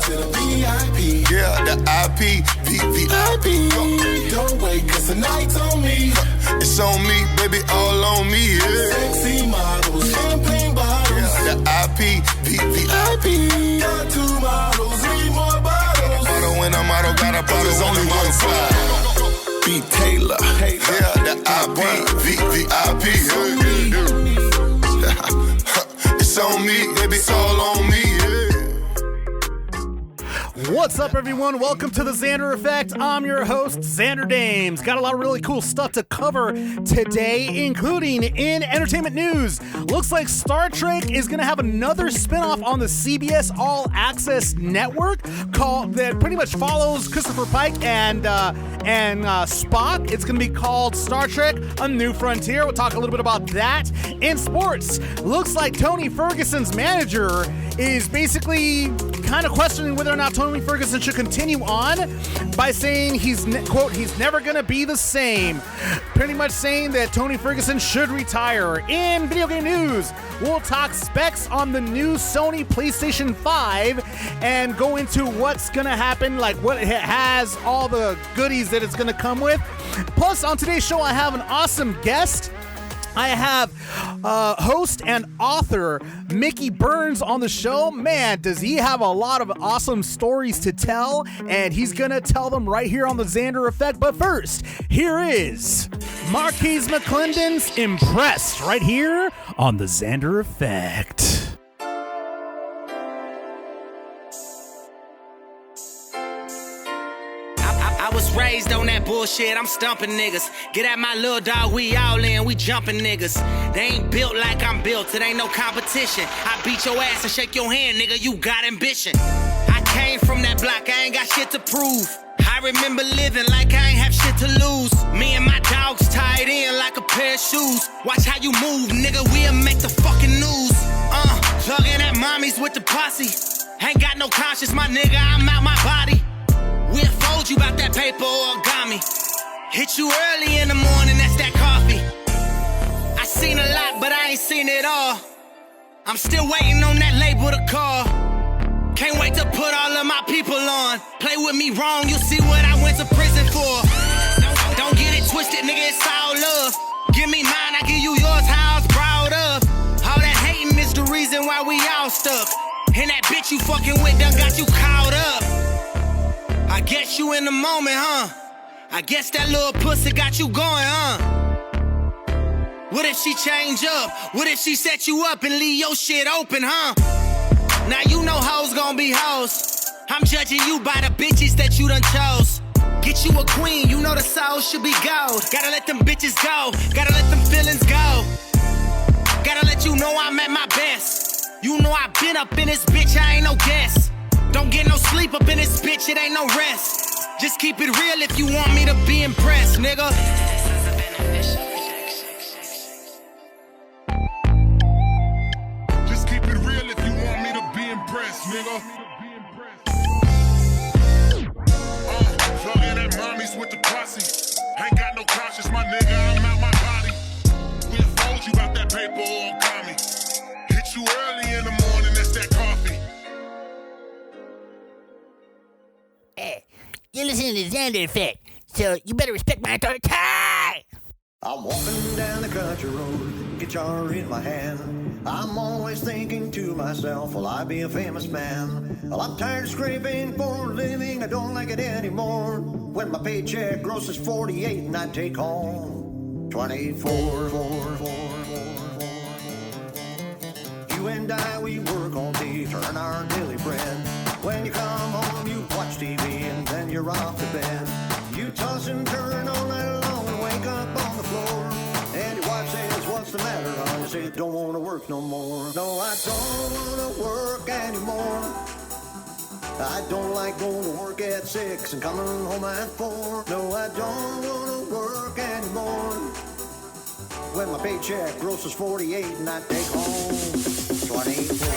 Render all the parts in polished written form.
to the VIP. Yeah, the IP, VIP. Don't wait, cause tonight's on me. It's on me, baby, all on me, yeah. Sexy models, champagne bottles. Yeah, the IP, VIP. Got 2 models, 3 more bottles. Bottle when I'm out, got a bottle, there's only one side. Be Taylor. Yeah, the IP, VIP. It's on me, baby, all on me, yeah. What's up, everyone? Welcome to the Xander Effect. I'm your host, Xander Dames. Got a lot of really cool stuff to cover today, including in entertainment news. Looks like Star Trek is going to have another spinoff on the CBS All Access network that pretty much follows Christopher Pike and Spock. It's going to be called Star Trek: A New Frontier. We'll talk a little bit about that. In sports, looks like Tony Ferguson's manager is basically kind of questioning whether or not Tony Ferguson should continue on by saying quote, he's never going to be the same. Pretty much saying that Tony Ferguson should retire. In video game news, we'll talk specs on the new Sony Playstation 5 and go into what's going to happen, like what it has, all the goodies that it's going to come with. Plus, on today's show, I have an awesome guest. I have host and author Mickey Burns on the show. Man, does he have a lot of awesome stories to tell, and he's gonna tell them right here on the Xander Effect. But first, here is Marquise McClendon's Impressed right here on the Xander Effect. I was raised on that bullshit, I'm stumping niggas. Get at my little dog, we all in, we jumping niggas. They ain't built like I'm built, it ain't no competition. I beat your ass and shake your hand, nigga, you got ambition. I came from that block, I ain't got shit to prove. I remember living like I ain't have shit to lose. Me and my dogs tied in like a pair of shoes. Watch how you move, nigga, we'll make the fucking news. Thugging at mommies with the posse. Ain't got no conscience, my nigga, I'm out my body. We'll fold you about that paper origami. Hit you early in the morning, that's that coffee. I seen a lot, but I ain't seen it all. I'm still waiting on that label to call. Can't wait to put all of my people on. Play with me wrong, you'll see what I went to prison for. Don't get it twisted, nigga, it's all love. Give me mine, I give you yours, how I was brought up. All that hating is the reason why we all stuck. And that bitch you fucking with done got you caught up. I guess you in the moment, huh? I guess that little pussy got you going, huh? What if she change up? What if she set you up and leave your shit open, huh? Now you know hoes gon' be hoes. I'm judging you by the bitches that you done chose. Get you a queen, you know the soul should be gold. Gotta let them bitches go, gotta let them feelings go. Gotta let you know I'm at my best. You know I been up in this bitch, I ain't no guest. Don't get no sleep up in this bitch, it ain't no rest. Just keep it real if you want me to be impressed, nigga. Just keep it real if you want me to be impressed, nigga. Thugging at mommies with the posse. Ain't got no conscience, my nigga, I'm out my body. We'll fold you about that paper origami. Hit you early in the morning, that's that coffee. Hey, you're listening to Xander Effect, so you better respect my authority. I'm walking down the country road, guitar in my hand. I'm always thinking to myself, will I be a famous man? Well, I'm tired of scraping for a living, I don't like it anymore. When my paycheck grosses 48 and I take home 24. You and I, we work all day, turn our daily bread. When you come home, you watch TV and then you're off to bed. You toss and turn all night long and wake up on the floor. And your wife says, what's the matter, hon? You say, don't want to work no more. No, I don't want to work anymore. I don't like going to work at 6 and coming home at 4. No, I don't want to work anymore. When my paycheck grosses 48 and I take home 24.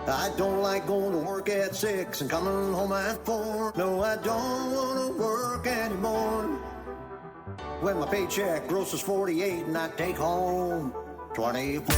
I don't like going to work at 6 and coming home at 4. No, I don't want to work anymore. When my paycheck grosses 48 and I take home 24.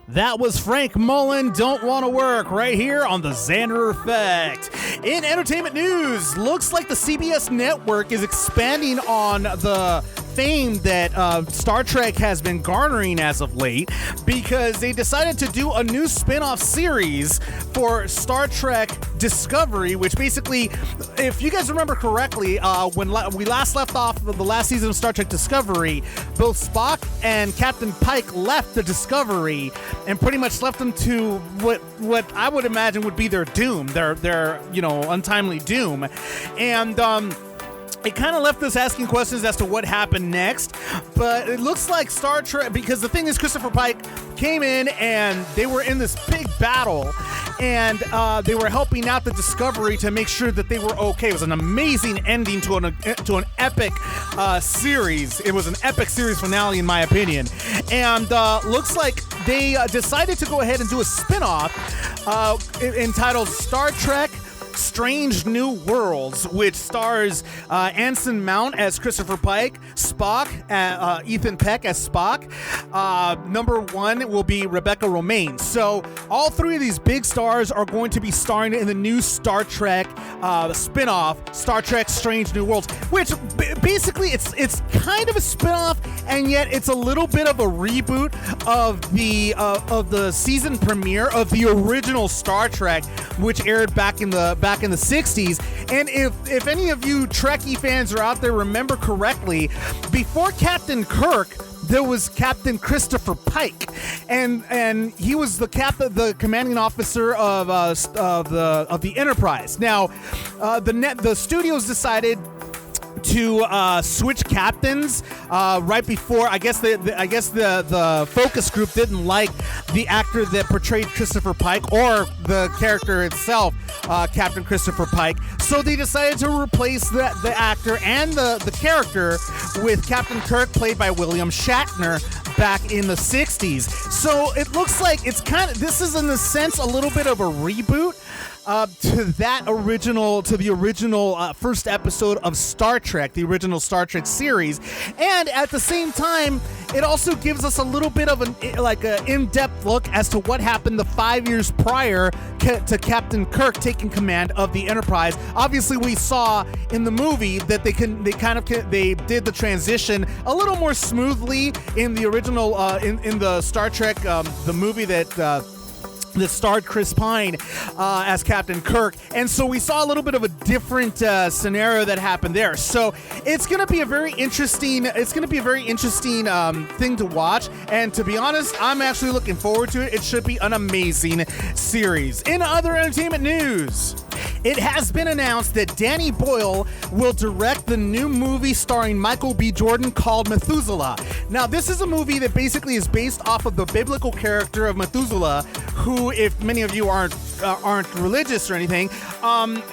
That was Frank Mullen, Don't Want to Work, right here on the Xander Effect. In entertainment news, looks like the CBS network is expanding on the fame that Star Trek has been garnering as of late, because they decided to do a new spin-off series for Star Trek Discovery, which basically, if you guys remember correctly, when we last left off of the last season of Star Trek Discovery, both Spock and Captain Pike left the Discovery and pretty much left them to what I would imagine would be their doom, their untimely doom. And it kind of left us asking questions as to what happened next, but it looks like Star Trek, because the thing is, Christopher Pike came in and they were in this big battle, and they were helping out the Discovery to make sure that they were okay. It was an amazing ending to an epic series. It was an epic series finale, in my opinion. And looks like they decided to go ahead and do a spin-off entitled Star Trek Strange New Worlds, which stars Anson Mount as Christopher Pike, Spock, Ethan Peck as Spock. Number one will be Rebecca Romaine. So all three of these big stars are going to be starring in the new Star Trek spin-off, Star Trek Strange New Worlds, which basically it's kind of a spin-off, and yet it's a little bit of a reboot of the season premiere of the original Star Trek, which aired back in the 60s. And if any of you Trekkie fans are out there remember correctly, before Captain Kirk, there was Captain Christopher Pike, and he was the commanding officer of the Enterprise. Now, the studios decided to switch captains right before. I guess the focus group didn't like the actor that portrayed Christopher Pike, or the character itself, Captain Christopher Pike. So they decided to replace the actor and the character with Captain Kirk, played by William Shatner, back in the 60s. So it looks like this is in a sense a little bit of a reboot to the original first episode of Star Trek, the original Star Trek series. And at the same time, it also gives us a little bit of an in-depth look as to what happened the 5 years prior to Captain Kirk taking command of the Enterprise. Obviously, we saw in the movie that they did the transition a little more smoothly in the original in the Star Trek the movie that starred Chris Pine as Captain Kirk, and so we saw a little bit of a different scenario that happened there. So it's going to be a very interesting thing to watch, and to be honest, I'm actually looking forward to it. It should be an amazing series. In other entertainment news, it has been announced that Danny Boyle will direct the new movie starring Michael B. Jordan called Methuselah. Now, this is a movie that basically is based off of the biblical character of Methuselah, who, if many of you aren't religious or anything,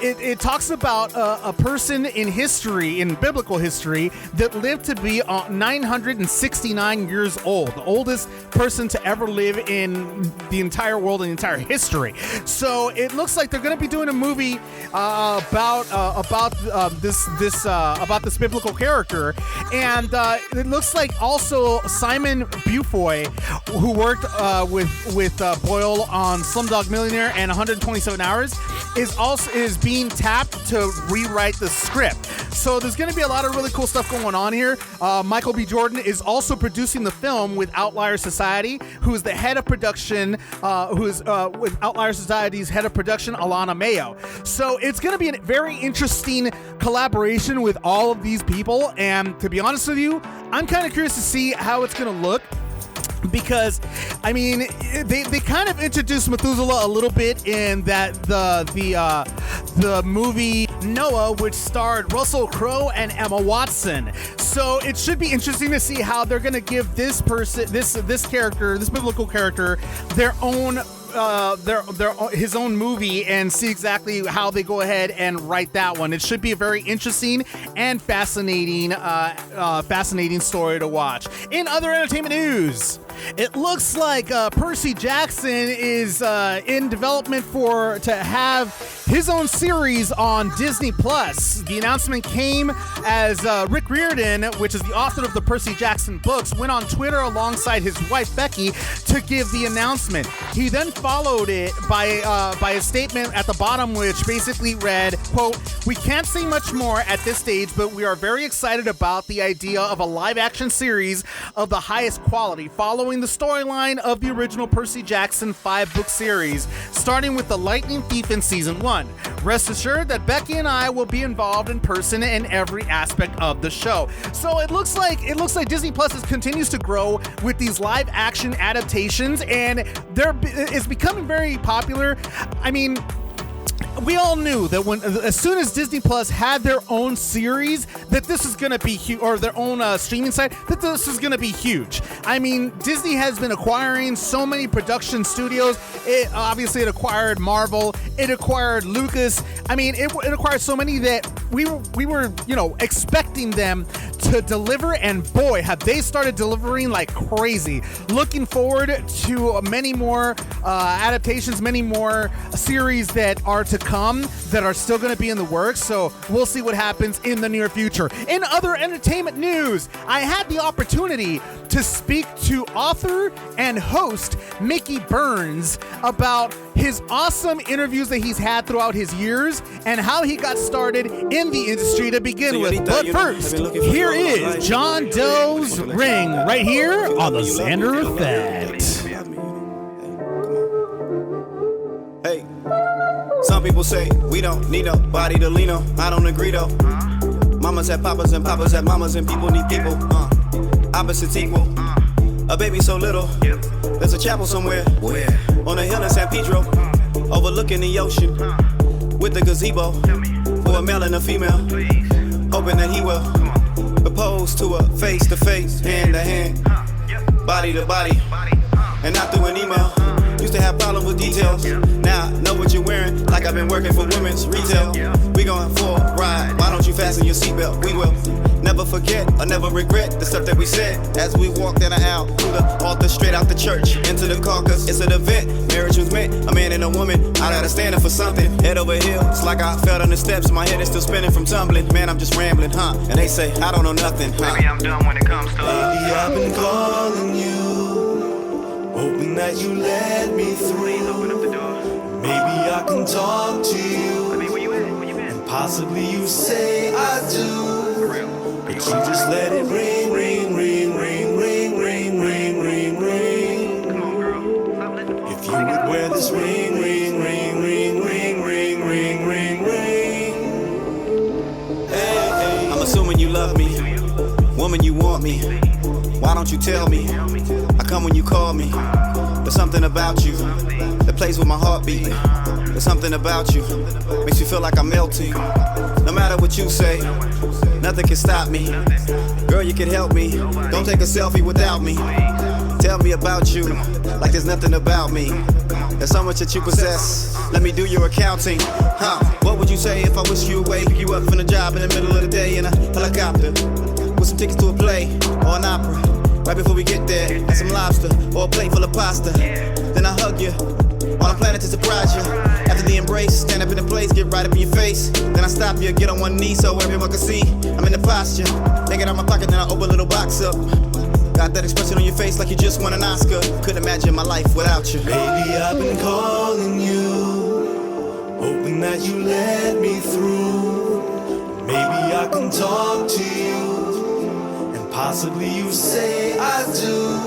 it talks about a person in history, in biblical history, that lived to be 969 years old, the oldest person to ever live in the entire world and the entire history. So it looks like they're going to be doing a movie about this biblical character, and it looks like also Simon Beaufoy, who worked with Boyle role on Slumdog Millionaire and 127 Hours, is being tapped to rewrite the script. So there's going to be a lot of really cool stuff going on here. Michael B. Jordan is also producing the film with Outlier Society, who is the head of production, with Outlier Society's head of production, Alana Mayo. So it's going to be a very interesting collaboration with all of these people. And to be honest with you, I'm kind of curious to see how it's going to look. Because, I mean, they kind of introduced Methuselah a little bit in that the movie Noah, which starred Russell Crowe and Emma Watson. So it should be interesting to see how they're going to give this person, this biblical character, their own. His own movie, and see exactly how they go ahead and write that one. It should be a very interesting and fascinating story to watch. In other entertainment news, it looks like Percy Jackson is in development to have his own series on Disney Plus. The announcement came as Rick Riordan, which is the author of the Percy Jackson books, went on Twitter alongside his wife Becky to give the announcement. He then followed it by a statement at the bottom, which basically read, quote, "We can't say much more at this stage, but we are very excited about the idea of a live-action series of the highest quality, following the storyline of the original Percy Jackson 5-book series, starting with The Lightning Thief in Season 1. Rest assured that Becky and I will be involved in person in every aspect of the show." So it looks like Disney Plus continues to grow with these live-action adaptations, and it's becoming very popular. I mean, we all knew that as soon as Disney Plus had their own series, that this is going to be huge, or their own streaming site, that this is going to be huge. I mean, Disney has been acquiring so many production studios. It acquired Marvel, it acquired Lucas. I mean, it acquired so many that we were expecting them to deliver, and boy, have they started delivering like crazy. Looking forward to many more adaptations, many more series that are to come, that are still going to be in the works. So we'll see what happens in the near future. In other entertainment news, I had the opportunity to speak to author and host Mickey Burns about his awesome interviews that he's had throughout his years and how he got started in the industry to begin with. But first, here is John Doe's Ring right here on the Xander Effect. Hey, some people say we don't need nobody to lean on. I don't agree though. Mamas have papas and papas have mamas, and people need people. Opposites equal. A baby so little. There's a chapel somewhere. Where? On a hill in San Pedro, overlooking the ocean, with a gazebo for a male and a female, hoping that he will propose to a face-to-face, hand-to-hand, body-to-body, and not through an email. Used to have problems with details. Now I know what you're wearing, like I've been working for women's retail. We going for a ride. Why don't you fasten your seatbelt? We will never forget or never regret the stuff that we said as we walked in and out through the altar, straight out the church into the caucus. It's an event. Marriage was meant. A man and a woman. I gotta stand up for something. Head over heels, like I fell on the steps. My head is still spinning from tumbling. Man, I'm just rambling, huh? And they say I don't know nothing, huh? Maybe I'm dumb when it comes to love. Baby, I've been calling you, hoping that you let me through. Please open up the door. Maybe I can talk to you, I mean, where you at? Where you been? and possibly you say I do. For real. But you just let it ring, ring, ring, ring, ring, ring, ring, ring, ring. Come on, girl. Stop letting the ball If you would wear this ring, ring, ring, ring, ring, ring, ring, ring, ring. Hey, hey. I'm assuming you love me. Woman, you want me. Why don't you tell me? I come when you call me. There's something about you that plays with my heartbeat. There's something about you makes me feel like I'm melting. No matter what you say, nothing can stop me. Girl, you can help me. Don't take a selfie without me. Tell me about you like there's nothing about me. There's so much that you possess. Let me do your accounting. What would you say if I whisked you away? Pick you up from the job in the middle of the day in a helicopter with some tickets to a play or an opera. Right before we get there, and some lobster or a plate full of pasta. Then I hug you on a planet to surprise you. After the embrace, stand up in the place, get right up in your face. Then I stop you, get on one knee so everyone can see I'm in the posture. Take it out my pocket, then I open a little box up. Got that expression on your face like you just won an Oscar. Couldn't imagine my life without you. Baby, I've been calling you, hoping that you let me through. Maybe I can talk to you, and possibly you say I do.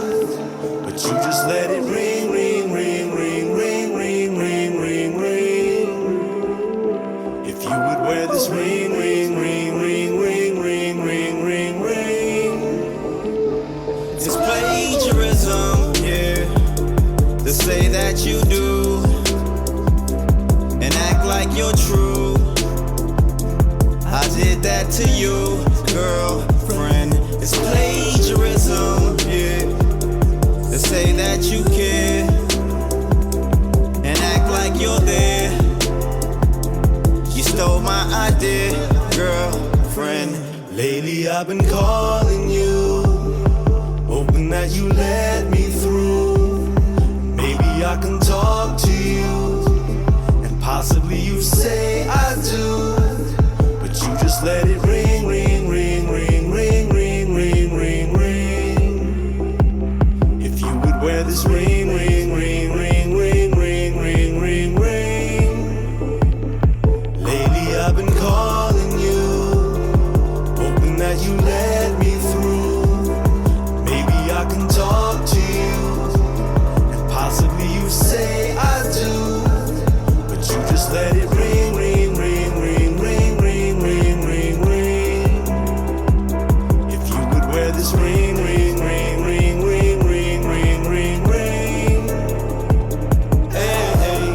But you just let it ring, ring, ring, ring, ring, ring, ring, ring, ring. If you would wear this ring, ring, ring, ring, ring, ring, ring, ring, ring. It's plagiarism, yeah, to say that you do and act like you're true. I did that to you, girlfriend. It's plagiarism, yeah, to say that you care and act like you're there. You stole my idea, girlfriend. Lately I've been calling you, hoping that you let me through. Maybe I can talk to you, and possibly you say I do. But you just let it ring, ring, ring, ring, ring, ring, ring, ring, ring. If you would wear this ring, ring, ring, ring, ring, ring, ring, ring, ring. Lately I've been calling you, hoping that you let me through. Maybe I can talk to you, and possibly you say I do. But you just let it ring, ring, ring, ring, ring, ring, ring, ring, ring. If you would wear this ring, ring, ring, ring, ring, ring, ring, ring, ring. Hey, hey.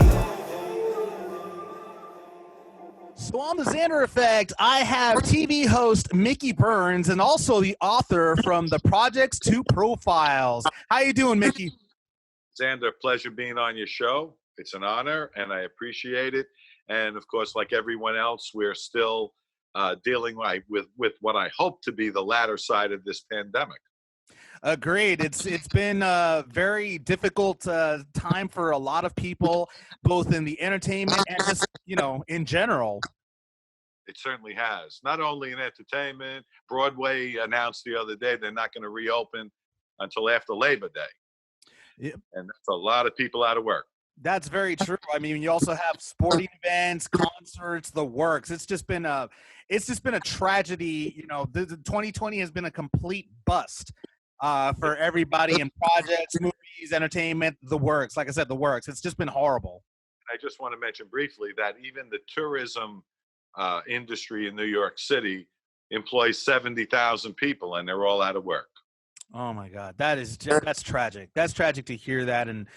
So on the Xander Effect, I have TV host Mickey Burns and also the author from the Projects to Profiles. How you doing, Mickey? Xander, pleasure being on your show. It's an honor, and I appreciate it. And of course, like everyone else, we're still dealing with what I hope to be the latter side of this pandemic. Agreed. It's been a very difficult time for a lot of people, both in the entertainment and just, in general. It certainly has. Not only in entertainment, Broadway announced the other day they're not going to reopen until after Labor Day. Yep. And that's a lot of people out of work. That's very true. I mean, you also have sporting events, concerts, the works. It's just been a tragedy. The 2020 has been a complete bust for everybody in projects, movies, entertainment, the works. Like I said, the works. It's just been horrible. I just want to mention briefly that even the tourism industry in New York City employs 70,000 people, and they're all out of work. Oh my God, that's tragic. That's tragic to hear that, and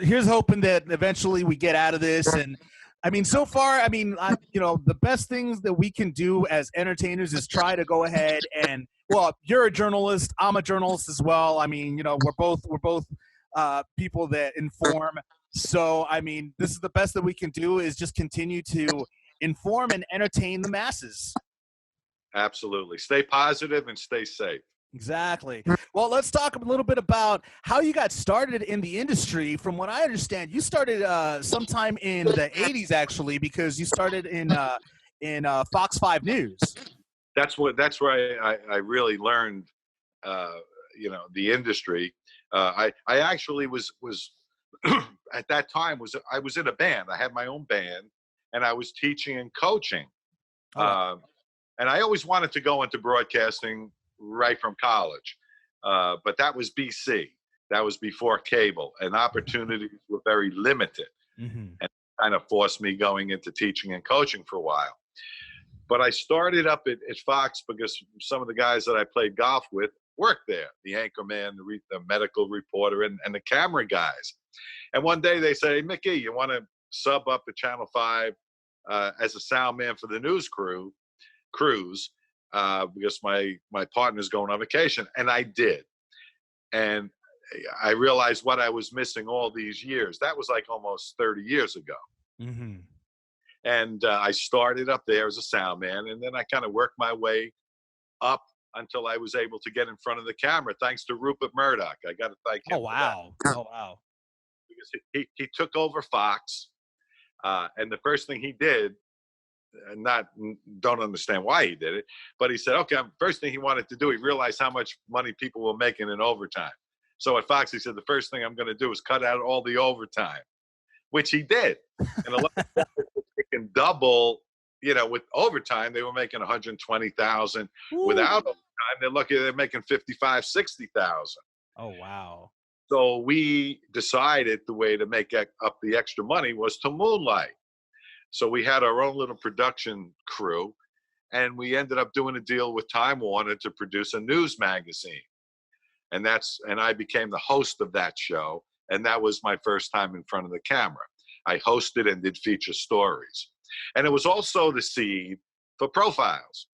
here's hoping that eventually we get out of this. And I mean, so far, the best things that we can do as entertainers is try to go ahead and, well, you're a journalist, I'm a journalist as well. I mean, we're both people that inform. So, I mean, this is the best that we can do is just continue to inform and entertain the masses. Absolutely. Stay positive and stay safe. Exactly. Well, let's talk a little bit about how you got started in the industry. From what I understand, you started sometime in the 80s, actually, because you started in Fox 5 News. That's where I really learned, the industry. I actually was at that time I was in a band. I had my own band, and I was teaching and coaching. Oh. And I always wanted to go into broadcasting right from college. But that was BC. That was before cable, and opportunities were very limited. Mm-hmm. And kind of forced me going into teaching and coaching for a while. But I started up at Fox because some of the guys that I played golf with worked there, the anchorman, the medical reporter, and the camera guys. And one day they say, hey, Mickey, you want to sub up at Channel 5 as a sound man for the news cruise, because my partner's going on vacation. And I did. And I realized what I was missing all these years. That was like almost 30 years ago. Mm-hmm. And I started up there as a sound man, and then I kind of worked my way up until I was able to get in front of the camera, thanks to Rupert Murdoch. I got to thank him. Oh, wow. Oh, wow. Because he took over Fox, and the first thing he did, don't understand why he did it, but he said, okay, first thing he wanted to do, he realized how much money people were making in overtime. So at Fox, he said, the first thing I'm going to do is cut out all the overtime, which he did. And a lot of guys were making double, with overtime. They were making 120,000. Without overtime, they're lucky they're making 55, 60,000. Oh, wow. So we decided the way to make up the extra money was to moonlight. So we had our own little production crew, and we ended up doing a deal with Time Warner to produce a news magazine. And I became the host of that show, and that was my first time in front of the camera. I hosted and did feature stories. And it was also the seed for Profiles.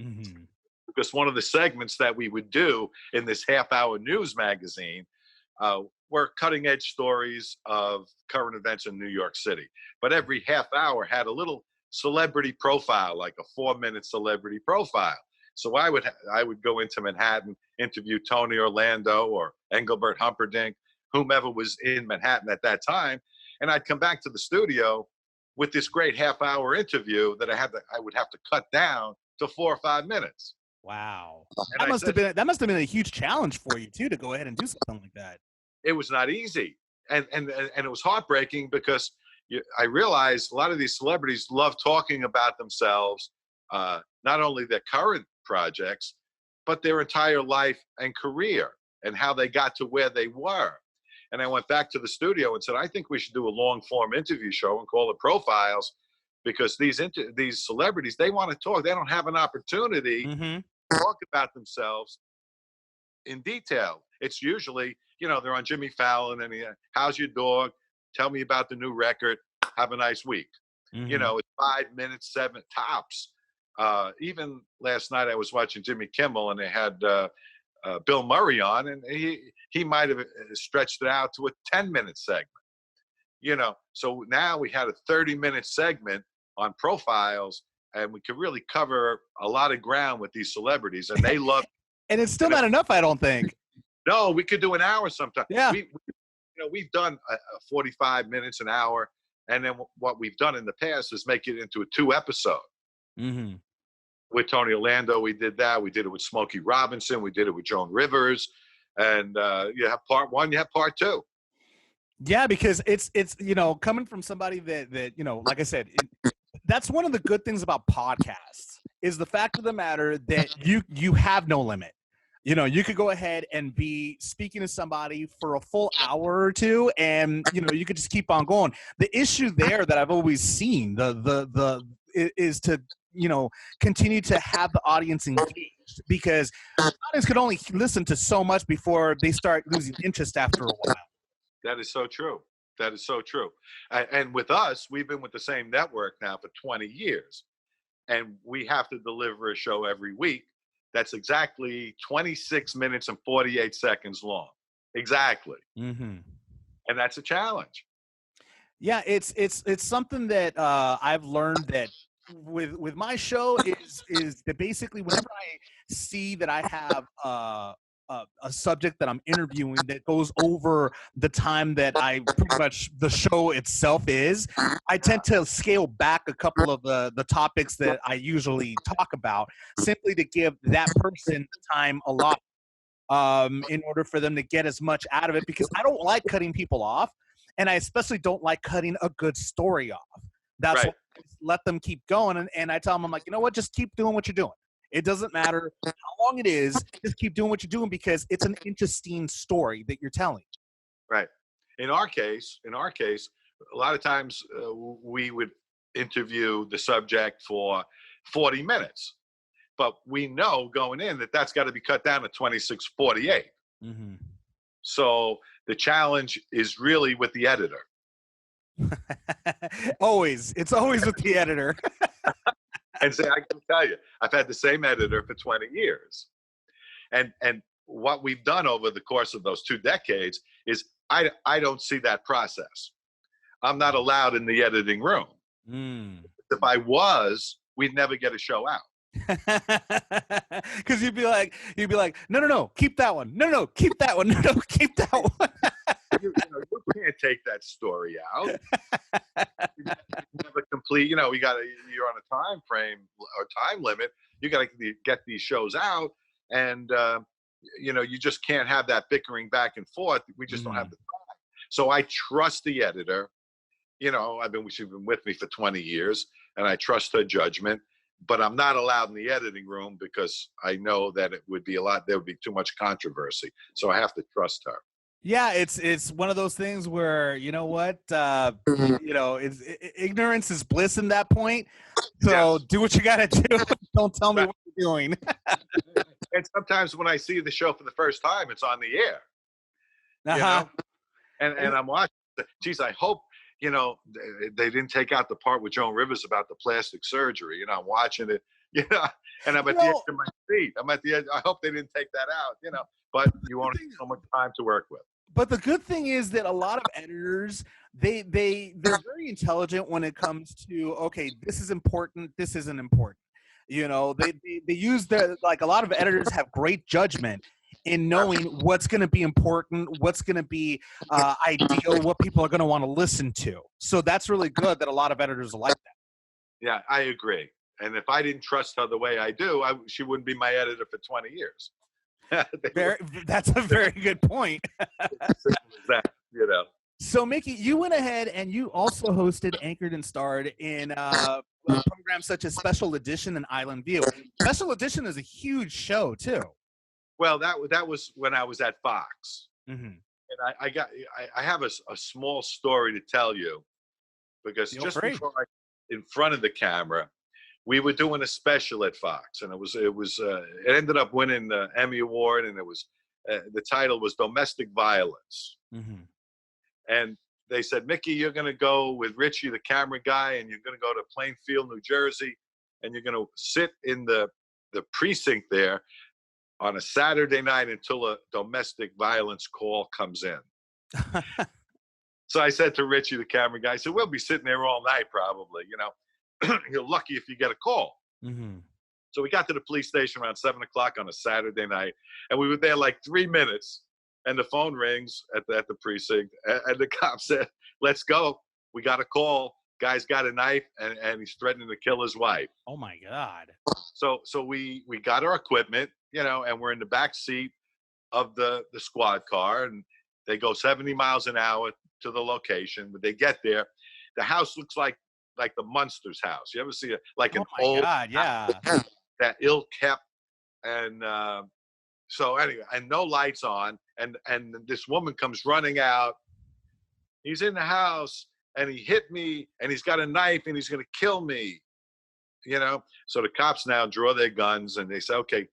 Mm-hmm. Because one of the segments that we would do in this half-hour news magazine were cutting-edge stories of current events in New York City. But every half hour had a little celebrity profile, like a 4-minute celebrity profile. So I would go into Manhattan, interview Tony Orlando or Engelbert Humperdinck, whomever was in Manhattan at that time, and I'd come back to the studio with this great half-hour interview that I would have to cut down to 4 or 5 minutes. Wow, And that must have been a huge challenge for you too, to go ahead and do something like that. It was not easy, and it was heartbreaking because I realized a lot of these celebrities love talking about themselves, not only their current projects, but their entire life and career and how they got to where they were. And I went back to the studio and said, I think we should do a long-form interview show and call it Profiles, because these celebrities, they want to talk. They don't have an opportunity to talk about themselves in detail. It's usually, they're on Jimmy Fallon and how's your dog? Tell me about the new record. Have a nice week. It's 5 minutes, 7 tops. Even last night I was watching Jimmy Kimmel and they had Bill Murray on, and he might have stretched it out to a 10-minute segment. So now we had a 30-minute segment on Profiles, and we could really cover a lot of ground with these celebrities, and they love. And it's still not enough, I don't think. No, we could do an hour sometime. Yeah. We've done 45 minutes, an hour, and then what we've done in the past is make it into a 2-episode. Mm-hmm. With Tony Orlando, we did that. We did it with Smokey Robinson. We did it with Joan Rivers. And you have part 1, you have part 2. Yeah, because it's coming from somebody that like I said, that's one of the good things about podcasts is the fact of the matter that you have no limit. You could go ahead and be speaking to somebody for a full hour or two, and you could just keep on going. The issue there that I've always seen is to continue to have the audience engaged, because the audience could only listen to so much before they start losing interest after a while. That is so true. That is so true. And with us, we've been with the same network now for 20 years, and we have to deliver a show every week that's exactly 26 minutes and 48 seconds long. Exactly. Mm-hmm. And that's a challenge. Yeah, it's something that I've learned that with my show is that basically whenever I see that I have a subject that I'm interviewing that goes over the time that pretty much the show itself is, I tend to scale back a couple of the topics that I usually talk about, simply to give that person time a lot in order for them to get as much out of it, because I don't like cutting people off, and I especially don't like cutting a good story off. That's right. Why I just let them keep going, and I tell them, I'm like, you know what, just keep doing what you're doing. It doesn't matter how long it is. Just keep doing what you're doing, because it's an interesting story that you're telling. Right. In our case, a lot of times we would interview the subject for 40 minutes, but we know going in that that's got to be cut down to 26:48. Mm-hmm. So the challenge is really with the editor. It's always with the editor. And say, I can tell you, I've had the same editor for 20 years. And what we've done over the course of those 2 decades is I don't see that process. I'm not allowed in the editing room. If I was, we'd never get a show out. Because you'd be like, no, keep that one. No, keep that one. No, keep that one. You can't take that story out. You never complete. You're on a time frame or time limit. You got to get these shows out, and you just can't have that bickering back and forth. We just don't have the time. So I trust the editor. She's been with me for 20 years, and I trust her judgment. But I'm not allowed in the editing room because I know that it would be there would be too much controversy. So I have to trust her. Yeah, it's one of those things where, you know what, ignorance is bliss in that point. So do what you got to do. Don't tell me what you're doing. And sometimes when I see the show for the first time, it's on the air. And I'm watching. Geez, I hope, they didn't take out the part with Joan Rivers about the plastic surgery. I'm watching it, and I'm at the edge of my seat. I'm at the edge. I hope they didn't take that out, but you only have so much time to work with. But the good thing is that a lot of editors, they're very intelligent when it comes to, okay, this is important, this isn't important. They use a lot of editors have great judgment in knowing what's going to be important, what's going to be ideal, what people are going to want to listen to. So that's really good that a lot of editors are like that. Yeah, I agree. And if I didn't trust her the way I do, she wouldn't be my editor for 20 years. That's a very good point. So, Mickey, you went ahead and you also hosted, anchored, and starred in programs such as Special Edition and Island View. Special Edition is a huge show, too. Well, that was when I was at Fox. Mm-hmm. And I have a small story to tell you, because before in front of the camera, we were doing a special at Fox, and it ended up winning the Emmy Award, and it was the title was Domestic Violence. Mm-hmm. And they said, Mickey, you're going to go with Richie, the camera guy, and you're going to go to Plainfield, New Jersey, and you're going to sit in the precinct there on a Saturday night until a domestic violence call comes in. So I said to Richie, the camera guy, I said, we'll be sitting there all night probably, You're lucky if you get a call. Mm-hmm. So we got to the police station around 7 o'clock on a Saturday night, and we were there like 3 minutes, and the phone rings at the precinct, and the cop said, let's go. We got a call. Guy's got a knife, and he's threatening to kill his wife. Oh, my God. So we got our equipment, and we're in the back seat of the squad car, and they go 70 miles an hour to the location. When they get there, the house looks like the Munsters house. You ever see an old God, yeah. that ill kept, and so anyway, and no lights on, and this woman comes running out. He's in the house, and he hit me, and he's got a knife, and he's going to kill me. So the cops now draw their guns, and they say, okay,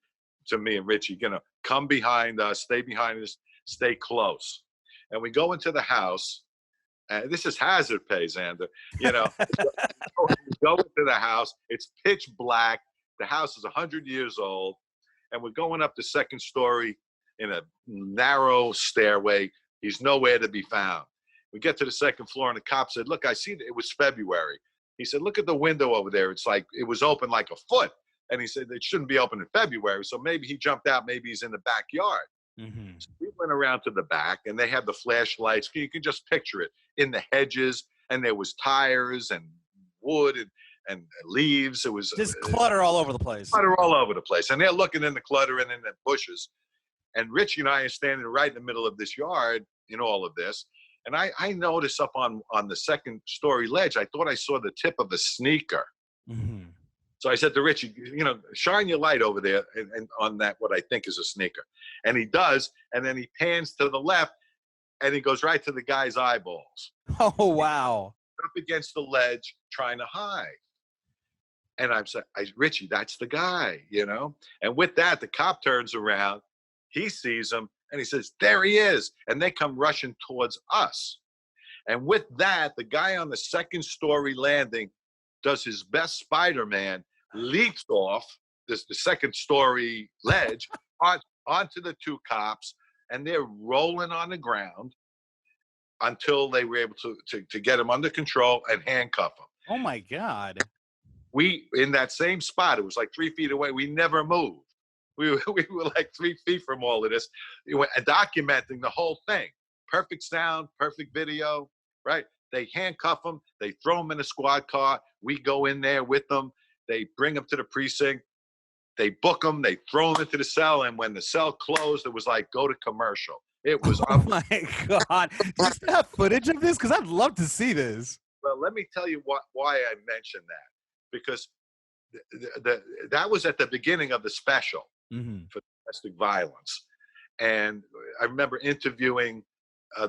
to me and Richie, come behind us, stay behind us, stay close. And we go into the house. This is hazard pay, Xander. We go into the house. It's pitch black. The house is 100 years old. And we're going up the second story in a narrow stairway. He's nowhere to be found. We get to the second floor, and the cop said, look, I see it was February. He said, look at the window over there. It's like it was open like a foot. And he said, it shouldn't be open in February. So maybe he jumped out. Maybe he's in the backyard. Mm-hmm. So we went around to the back, and they had the flashlights. You can just picture it in the hedges, and there was tires and wood and leaves. It was just clutter all over the place. Clutter all over the place. And they're looking in the clutter and in the bushes. And Richie and I are standing right in the middle of this yard in all of this. And I noticed up on the second story ledge, I thought I saw the tip of a sneaker. Mm-hmm. So I said to Richie, shine your light over there and on that, what I think is a sneaker. And he does. And then he pans to the left, and he goes right to the guy's eyeballs. Oh, wow. Up against the ledge, trying to hide. And I'm saying, Richie, that's the guy, And with that, the cop turns around. He sees him, and he says, there he is. And they come rushing towards us. And with that, the guy on the second story landing does his best Spider-Man, leaps off the second story ledge onto the two cops, and they're rolling on the ground until they were able to get him under control and handcuff him. Oh, my God. We, in that same spot, it was like 3 feet away, we never moved. We were like 3 feet from all of this, documenting the whole thing. Perfect sound, perfect video, right? They handcuff them. They throw them in a squad car. We go in there with them. They bring them to the precinct. They book them. They throw them into the cell. And when the cell closed, it was like, go to commercial. It was Oh my God. Do you still have footage of this? Because I'd love to see this. Well, let me tell you why I mentioned that. Because that was at the beginning of the special for domestic violence. And I remember interviewing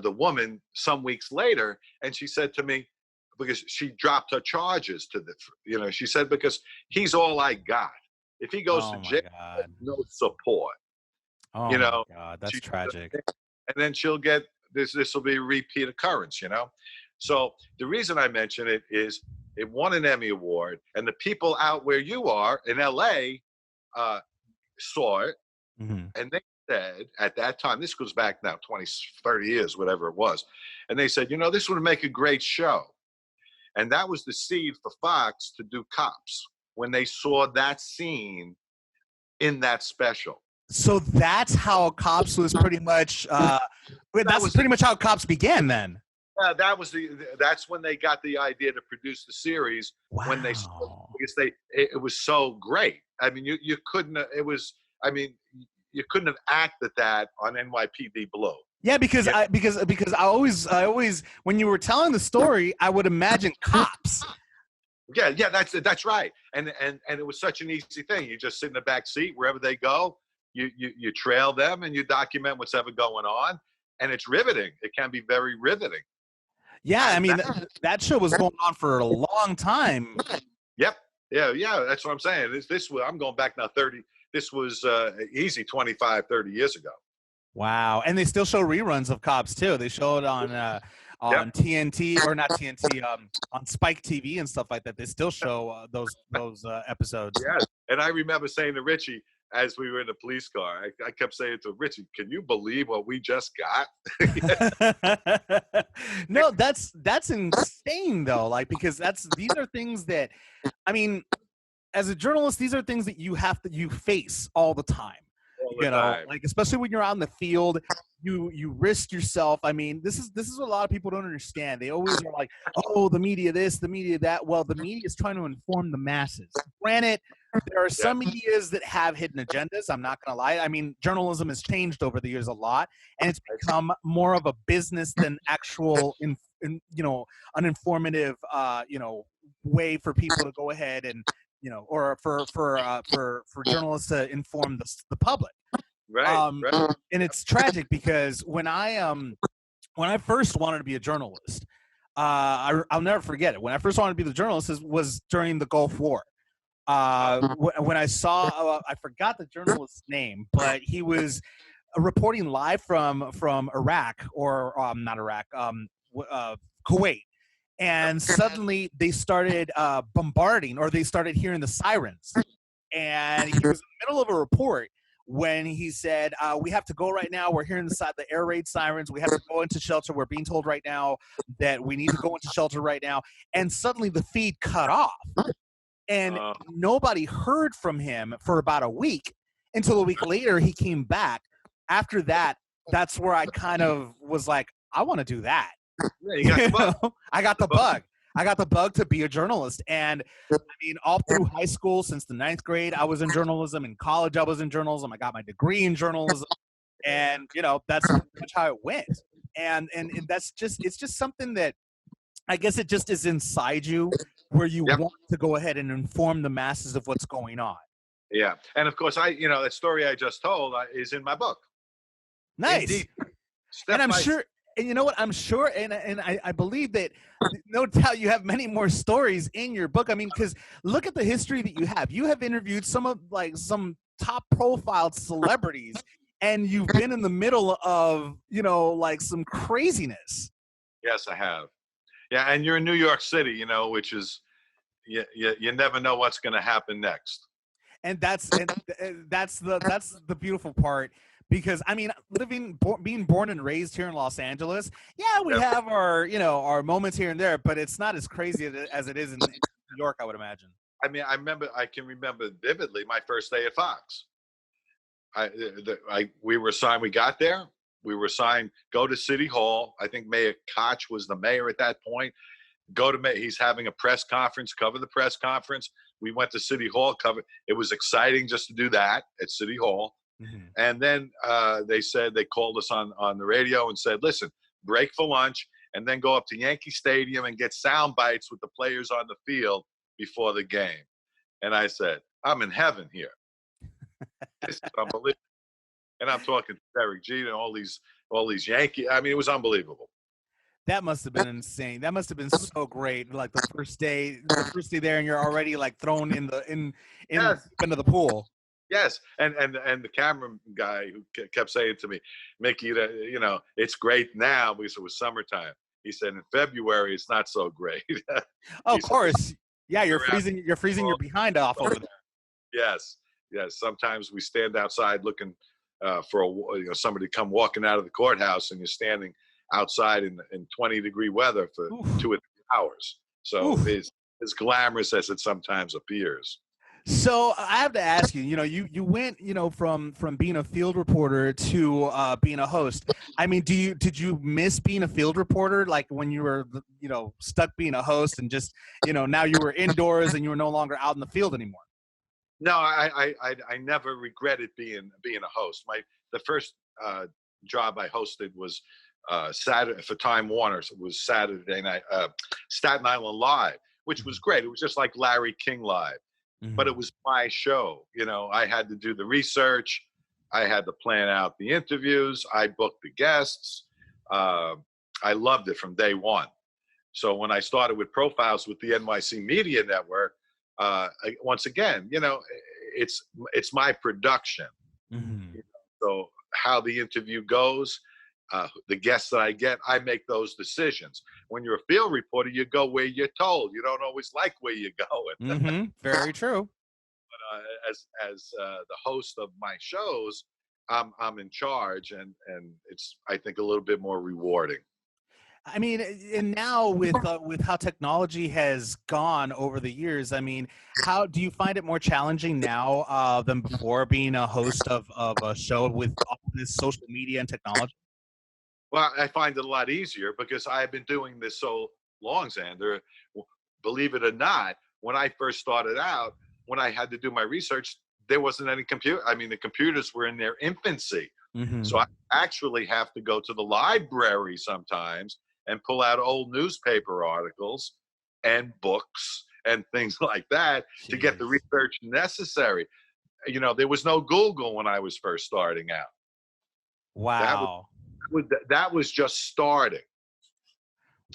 the woman some weeks later, and she said to me, because she dropped her charges to she said, because he's all I got. If he goes to jail, no support. Oh my God, that's tragic. And then she'll get this will be a repeat occurrence, So the reason I mention it is it won an Emmy Award, and the people out where you are in LA saw it, and they said at that time, this goes back now 20, 30 years, whatever it was, and they said, this would make a great show. And that was the seed for Fox to do Cops when they saw that scene in that special. So that's how Cops was pretty much. That's pretty much how Cops began then. That's when they got the idea to produce the series. Wow. When they because it was so great. I mean, you couldn't. It was. I mean, you couldn't have acted that on NYPD Blue. Yeah, because I always when you were telling the story, I would imagine Cops. Yeah, that's right. And it was such an easy thing. You just sit in the back seat wherever they go. You trail them and you document what's ever going on, and it's riveting. It can be very riveting. Yeah, I mean that show was going on for a long time. Yep. Yeah. That's what I'm saying. I'm going back now 30. This was easy 25, 30 years ago. Wow, and they still show reruns of Cops too. They show it on TNT or not TNT, on Spike TV and stuff like that. They still show those episodes. Yeah, and I remember saying to Richie as we were in the police car, I kept saying to Richie, "Can you believe what we just got?" No, that's insane though. Like, because these are things that, I mean, as a journalist, these are things that you face all the time. Like, especially when you're out in the field, you risk yourself. I mean, this is what a lot of people don't understand. They always are like, oh, the media this, the media that. Well, the media is trying to inform the masses. Granted, there are some medias that have hidden agendas. I'm not going to lie. I mean, journalism has changed over the years a lot, and it's become more of a business than actual, an informative, way for people to go ahead and, or for journalists to inform the public. Right. And it's tragic because when I first wanted to be a journalist, I'll never forget it. When I first wanted to be the journalist was during the Gulf War. When I saw, I forgot the journalist's name, but he was reporting live from Iraq or not Iraq, Kuwait. And suddenly they started bombarding, or they started hearing the sirens. And he was in the middle of a report when he said, we have to go right now. We're hearing the air raid sirens. We have to go into shelter. We're being told right now that we need to go into shelter right now. And suddenly the feed cut off. And nobody heard from him for about a week, until a week later he came back. After that, that's where I kind of was like, I want to do that. Yeah, you got the bug. I got the bug. I got the bug to be a journalist. And I mean, all through high school, since the 9th grade, I was in journalism. In college, I was in journalism. I got my degree in journalism. And, that's pretty much how it went. And it's just something that I guess it just is inside you, where you want to go ahead and inform the masses of what's going on. Yeah. And of course, that story I just told is in my book. Nice. Indeed. And I'm sure. And you know what? I'm sure, and I believe that, no doubt, you have many more stories in your book. I mean, because look at the history that you have. You have interviewed some top-profile celebrities, and you've been in the middle of, some craziness. Yes, I have. Yeah, and you're in New York City, which is, you never know what's going to happen next. And that's the beautiful part. Because I mean, being born and raised here in Los Angeles, we have our moments here and there, but it's not as crazy as it is in New York, I would imagine. I mean, I can remember vividly my first day at Fox. We were assigned. We got there. we were assigned, go to City Hall. I think Mayor Koch was the mayor at that point. Go to he's having a press conference, cover the press conference. We went to City Hall, cover. It was exciting just to do that at City Hall. Mm-hmm. And then they called us on the radio and said, listen, break for lunch and then go up to Yankee Stadium and get sound bites with the players on the field before the game. And I said, I'm in heaven here. This is unbelievable. And I'm talking to Derek Jeter and all these Yankee. I mean, it was unbelievable. That must have been insane. That must have been so great. Like the first day there, and you're already like thrown into the pool. Yes, and the camera guy who kept saying to me, Mickey, it's great now because it was summertime. He said in February it's not so great. Oh, of course. Yeah, you're freezing your behind off over there. Yes. Sometimes we stand outside looking for somebody to come walking out of the courthouse, and you're standing outside in 20-degree weather for 2 or 3 hours. So it's as glamorous as it sometimes appears. So I have to ask you, you went, from being a field reporter to being a host. I mean, did you miss being a field reporter? Like when you were, stuck being a host and just, now you were indoors and you were no longer out in the field anymore? No, I never regretted being a host. The first job I hosted was Saturday for Time Warner. So it was Saturday night, Staten Island Live, which was great. It was just like Larry King Live, but it was my show. I had to do the research. I had to plan out the interviews. I booked the guests. I loved it from day one. So when I started with Profiles with the NYC Media Network, once again, it's my production. So how the interview goes, the guests that I get, I make those decisions. When you're a field reporter, you go where you're told. You don't always like where you're going. Very true. But as the host of my shows, I'm in charge, and it's, I think, a little bit more rewarding. I mean, and now with how technology has gone over the years, I mean, how do you find it more challenging now than before being a host of a show with all this social media and technology? Well, I find it a lot easier because I've been doing this so long, Xander. Believe it or not, when I first started out, when I had to do my research, there wasn't any computer. I mean, the computers were in their infancy. So I actually have to go to the library sometimes and pull out old newspaper articles and books and things like that to get the research necessary. There was no Google when I was first starting out. Wow. That was just starting.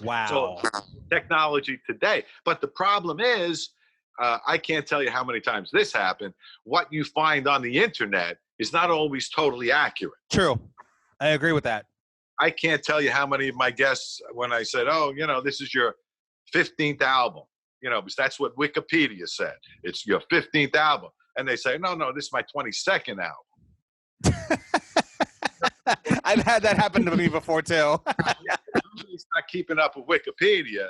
Wow. So technology today. But the problem is, I can't tell you how many times this happened. What you find on the internet is not always totally accurate. True. I agree with that. I can't tell you how many of my guests, when I said, this is your 15th album, because that's what Wikipedia said. It's your 15th album. And they say, no, this is my 22nd album. I've had that happen to me before, too. It's not keeping up with Wikipedia.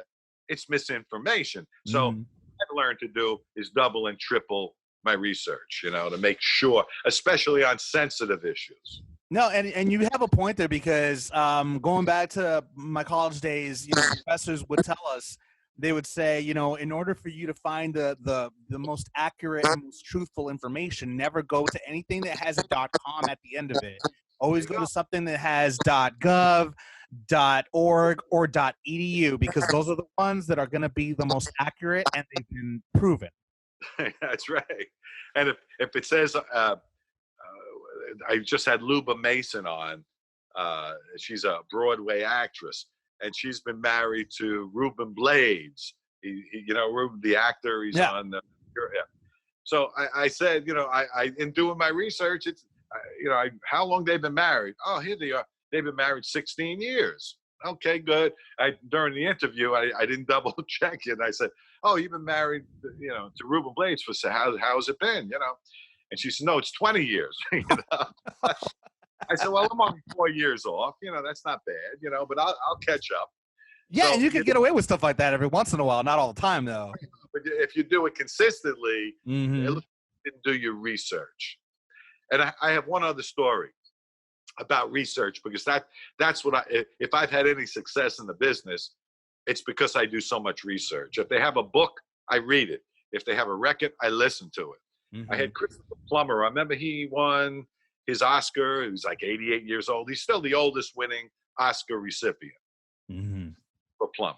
It's misinformation. So what I've learned to do is double and triple my research, to make sure, especially on sensitive issues. No, and you have a point there because going back to my college days, professors would tell us, they would say, in order for you to find the most accurate and most truthful information, never go to anything that has a .com at the end of it. Always go to something that has .gov, .org, or .edu, because those are the ones that are going to be the most accurate and they've been proven. That's right. And if it says, I just had Luba Mason on. She's a Broadway actress, and she's been married to Ruben Blades. Ruben, the actor. He's on the. So I said, I in doing my research, it's, how long they've been married? Oh, here they are. They've been married 16 years. Okay, good. During the interview, I didn't double check it. I said, oh, you've been married, to Ruben Blades for how's it been? And she said, no, it's 20 years. I said, well, I'm only 4 years off. That's not bad, but I'll catch up. Yeah, So, and you can get away with stuff like that every once in a while, not all the time, though. But if you do it consistently, it didn't do your research. And I have one other story. about research, because that's what if I've had any success in the business, it's because I do so much research. If they have a book, I read it. If they have a record, I listen to it. Mm-hmm. I had Christopher Plummer. I remember he won his Oscar. He was like 88 years old. He's still the oldest winning Oscar recipient for Plummer.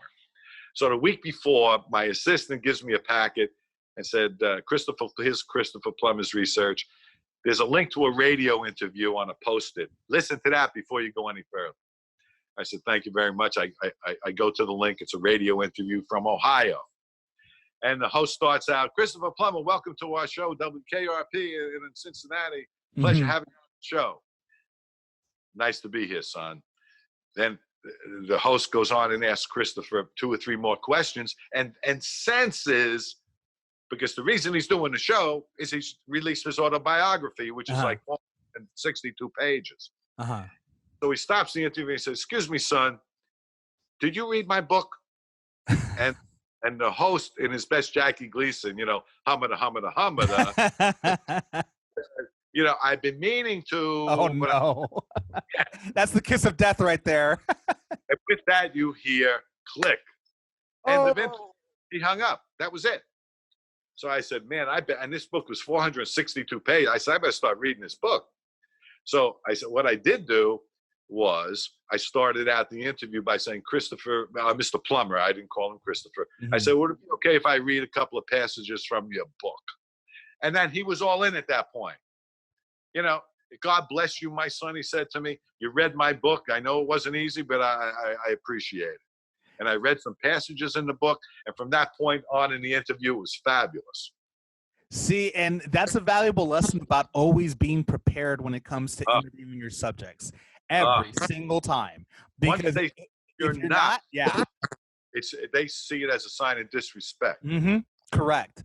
So the week before, my assistant gives me a packet and said, here's Christopher Plummer's research. There's a link to a radio interview on a Post-it. Listen to that before you go any further. I said, thank you very much. I go to the link. It's a radio interview from Ohio. And the host starts out, Christopher Plummer, welcome to our show, WKRP in Cincinnati. Pleasure having you on the show. Nice to be here, son. Then the host goes on and asks Christopher 2 or 3 more questions and senses, because the reason he's doing the show is he's released his autobiography, which is like 62 pages. So he stops the interview and he says, excuse me, son, did you read my book? And the host, in his best Jackie Gleason, hummada, hummada, hummada. I've been meaning to. Oh, no. That's the kiss of death right there. And with that, you hear click. And eventually he hung up. That was it. So I said, man, and this book was 462 pages. I said, I better start reading this book. So I said, what I did do was I started out the interview by saying, Mr. Plummer, I didn't call him Christopher. I said, would it be okay if I read a couple of passages from your book? And then he was all in at that point. God bless you, my son, he said to me. You read my book. I know it wasn't easy, but I appreciate it. And I read some passages in the book. And from that point on in the interview, it was fabulous. See, and that's a valuable lesson about always being prepared when it comes to interviewing your subjects. Every single time. Because once you're not, yeah. They see it as a sign of disrespect. Correct.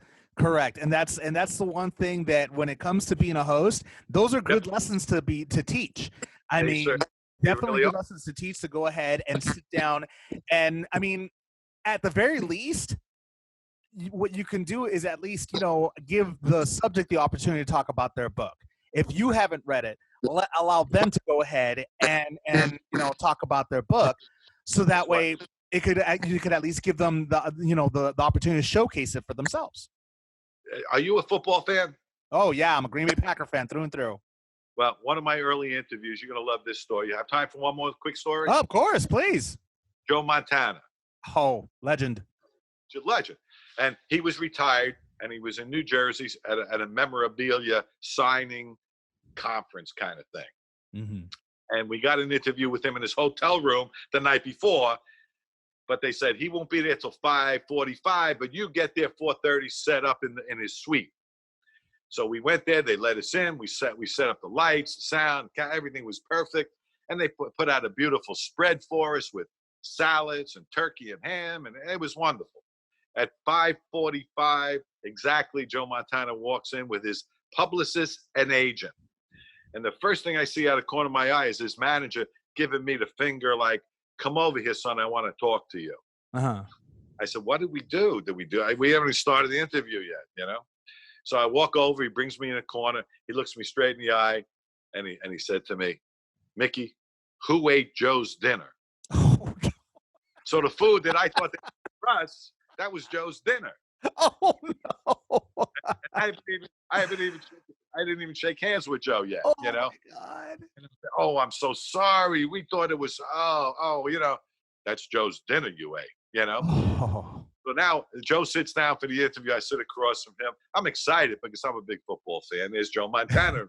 And that's the one thing that when it comes to being a host, those are good lessons to teach. I mean, definitely good lessons to teach, to go ahead and sit down. And I mean, at the very least, what you can do is at least, give the subject the opportunity to talk about their book. If you haven't read it, allow them to go ahead and talk about their book, so that way you could at least give them the opportunity to showcase it for themselves. Are you a football fan? Oh yeah, I'm a Green Bay Packer fan through and through. Well, one of my early interviews, you're gonna love this story. You have time for one more quick story? Oh, of course, please. Joe Montana. Oh, legend. Legend. And he was retired, and he was in New Jersey at a memorabilia signing conference kind of thing. And we got an interview with him in his hotel room the night before, but they said he won't be there till 5:45, but you get there 4:30, set up in his suite. So we went there, they let us in, we set up the lights, the sound, everything was perfect, and they put out a beautiful spread for us with salads and turkey and ham, and it was wonderful. At 5:45 exactly, Joe Montana walks in with his publicist and agent. And the first thing I see out of the corner of my eye is his manager giving me the finger like, come over here, son, I want to talk to you. I said, what did we do? We haven't started the interview yet, So I walk over, he brings me in a corner, he looks me straight in the eye, and he said to me, Mickey, who ate Joe's dinner? So the food that I thought that was for us, that was Joe's dinner. Oh no. I didn't even shake hands with Joe yet, My God. Oh, I'm so sorry. We thought it was, that's Joe's dinner you ate, Oh. So now Joe sits down for the interview. I sit across from him. I'm excited because I'm a big football fan. There's Joe Montana.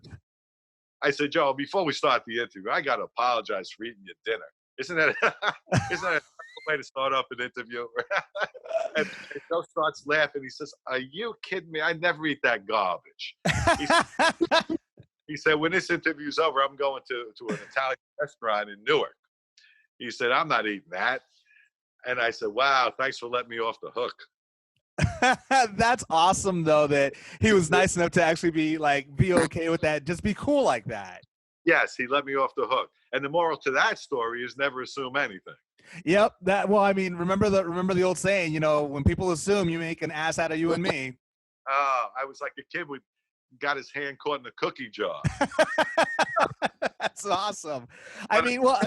I said, Joe, before we start the interview, I got to apologize for eating your dinner. Isn't that a way to start off an interview? And Joe starts laughing. He says, are you kidding me? I never eat that garbage. He said, when this interview's over, I'm going to an Italian restaurant in Newark. He said, I'm not eating that. And I said, wow, thanks for letting me off the hook. That's awesome, though, that he was nice enough to actually be okay with that. Just be cool like that. Yes, he let me off the hook. And the moral to that story is never assume anything. Yep. Remember the old saying, when people assume, you make an ass out of you and me. I was like a kid who got his hand caught in a cookie jar. That's awesome. I mean, well,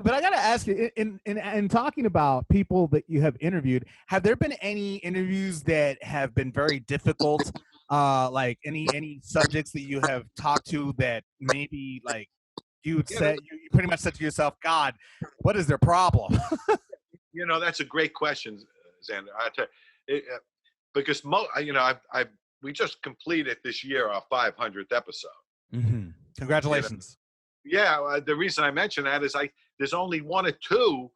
but I gotta ask you, in talking about people that you have interviewed, have there been any interviews that have been very difficult? Like any subjects that you have talked to that maybe like you would say you pretty much said to yourself, God, what is their problem? That's a great question, Xander. I tell you, because we just completed this year our 500th episode. Mm-hmm. Congratulations. Yeah, the reason I mention that is there's only one or two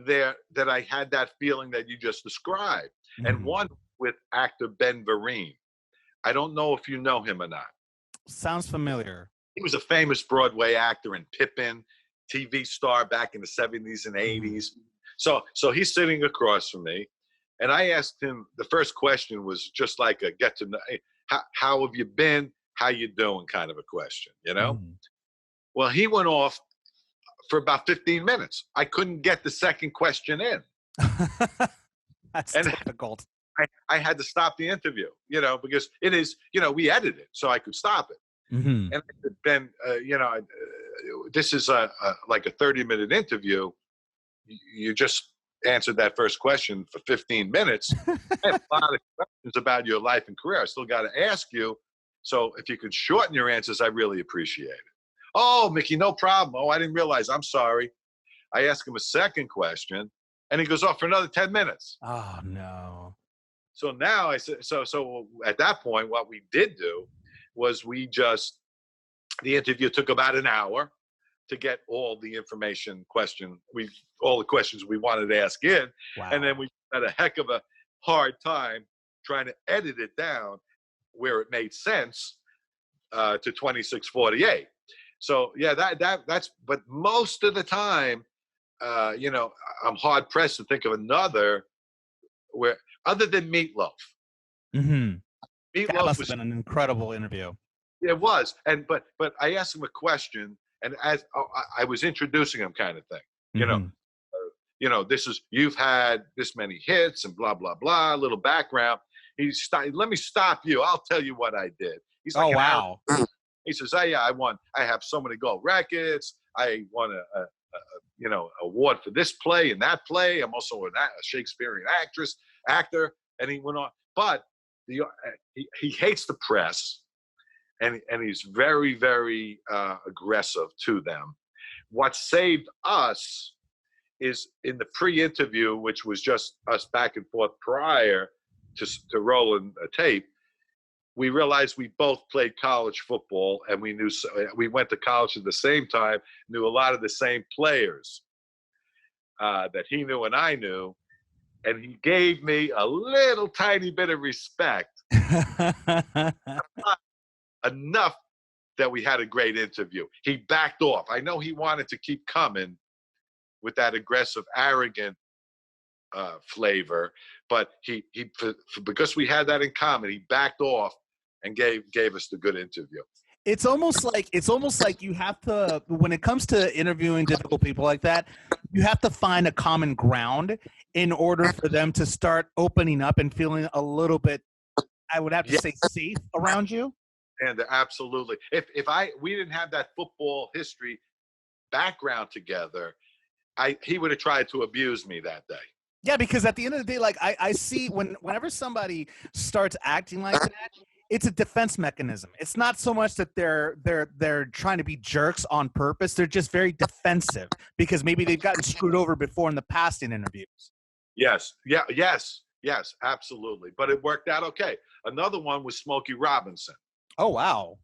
there that I had that feeling that you just described, and one with actor Ben Vereen. I don't know if you know him or not. Sounds familiar. He was a famous Broadway actor in Pippin, TV star back in the 70s and 80s. So he's sitting across from me, and I asked him, the first question was just like a get to know, hey, how have you been? How you doing kind of a question, Well, he went off for about 15 minutes. I couldn't get the second question in. That's difficult. I had to stop the interview, because it is, we edited it, so I could stop it. Mm-hmm. And then, this is like a 30-minute interview. You just answered that first question for 15 minutes. I have a lot of questions about your life and career. I still got to ask you. So if you could shorten your answers, I really appreciate it. Oh, Mickey, no problem. Oh, I didn't realize. I'm sorry. I ask him a second question, and he goes off for another 10 minutes. Oh, no. So now I said, so at that point, what we did do was the interview took about an hour to get all the all the questions we wanted to ask in. Wow. And then we had a heck of a hard time trying to edit it down where it made sense to 2648. So yeah, that's, but most of the time, I'm hard pressed to think of another where, other than Meatloaf. Mm-hmm. Meatloaf That must have been an incredible interview. It was, but I asked him a question, and as I was introducing him, kind of thing, this is, you've had this many hits and blah blah blah. A little background. Let me stop you. I'll tell you what I did. He's like, oh wow. He says, oh yeah, I have so many gold records. I won a award for this play and that play. I'm also a Shakespearean actor. And he went on, but he hates the press, and he's very, very aggressive to them. What saved us is in the pre-interview, which was just us back and forth prior to rolling a tape. We realized we both played college football, and we went to college at the same time, knew a lot of the same players that he knew and I knew. And he gave me a little tiny bit of respect. Enough that we had a great interview. He backed off. I know he wanted to keep coming with that aggressive, arrogant flavor, but he because we had that in common, he backed off and gave us the good interview. It's almost like you have to, when it comes to interviewing difficult people like that, you have to find a common ground in order for them to start opening up and feeling a little bit, I would have to say, safe around you. And absolutely. If we didn't have that football history background together, he would have tried to abuse me that day. Yeah, because at the end of the day, like I see whenever somebody starts acting like that, it's a defense mechanism. It's not so much that they're trying to be jerks on purpose. They're just very defensive because maybe they've gotten screwed over before in the past in interviews. Yes. Yeah. Yes. Absolutely. But it worked out okay. Another one was Smokey Robinson. Oh wow!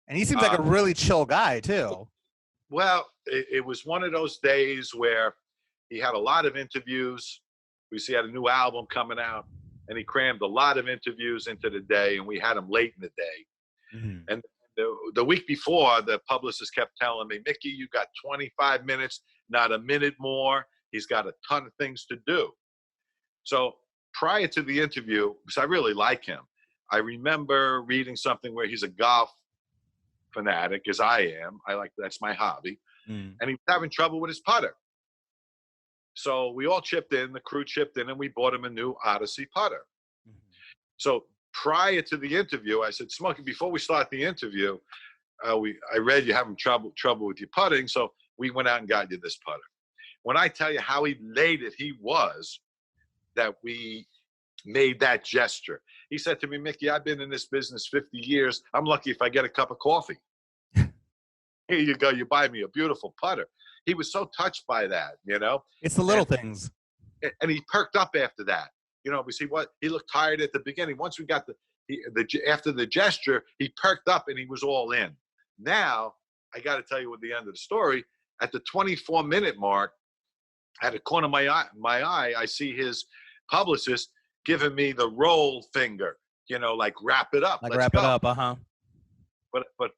And he seems like a really chill guy too. Well, it was one of those days where he had a lot of interviews. He had a new album coming out, and he crammed a lot of interviews into the day, and we had him late in the day. Mm-hmm. And the week before, the publicist kept telling me, Mickey, you got 25 minutes, not a minute more. He's got a ton of things to do. So prior to the interview, because I really like him, I remember reading something where he's a golf fanatic, as I am. That's my hobby. Mm. And he was having trouble with his putter. So we all chipped in, the crew chipped in, and we bought him a new Odyssey putter. Mm-hmm. So prior to the interview, I said, Smokey, before we start the interview, I read you having trouble with your putting, so we went out and got you this putter. When I tell you how elated he was that we made that gesture, he said to me, Mickey, I've been in this business 50 years. I'm lucky if I get a cup of coffee. Here you go. You buy me a beautiful putter. He was so touched by that, you know. It's the little things. And he perked up after that. You know, he looked tired at the beginning. Once we got after the gesture, he perked up and he was all in. Now, I got to tell you at the end of the story, at the 24-minute mark, at the corner of my eye, I see his publicist giving me the roll finger, you know, like wrap it up. Like let's wrap go. it up, uh-huh. But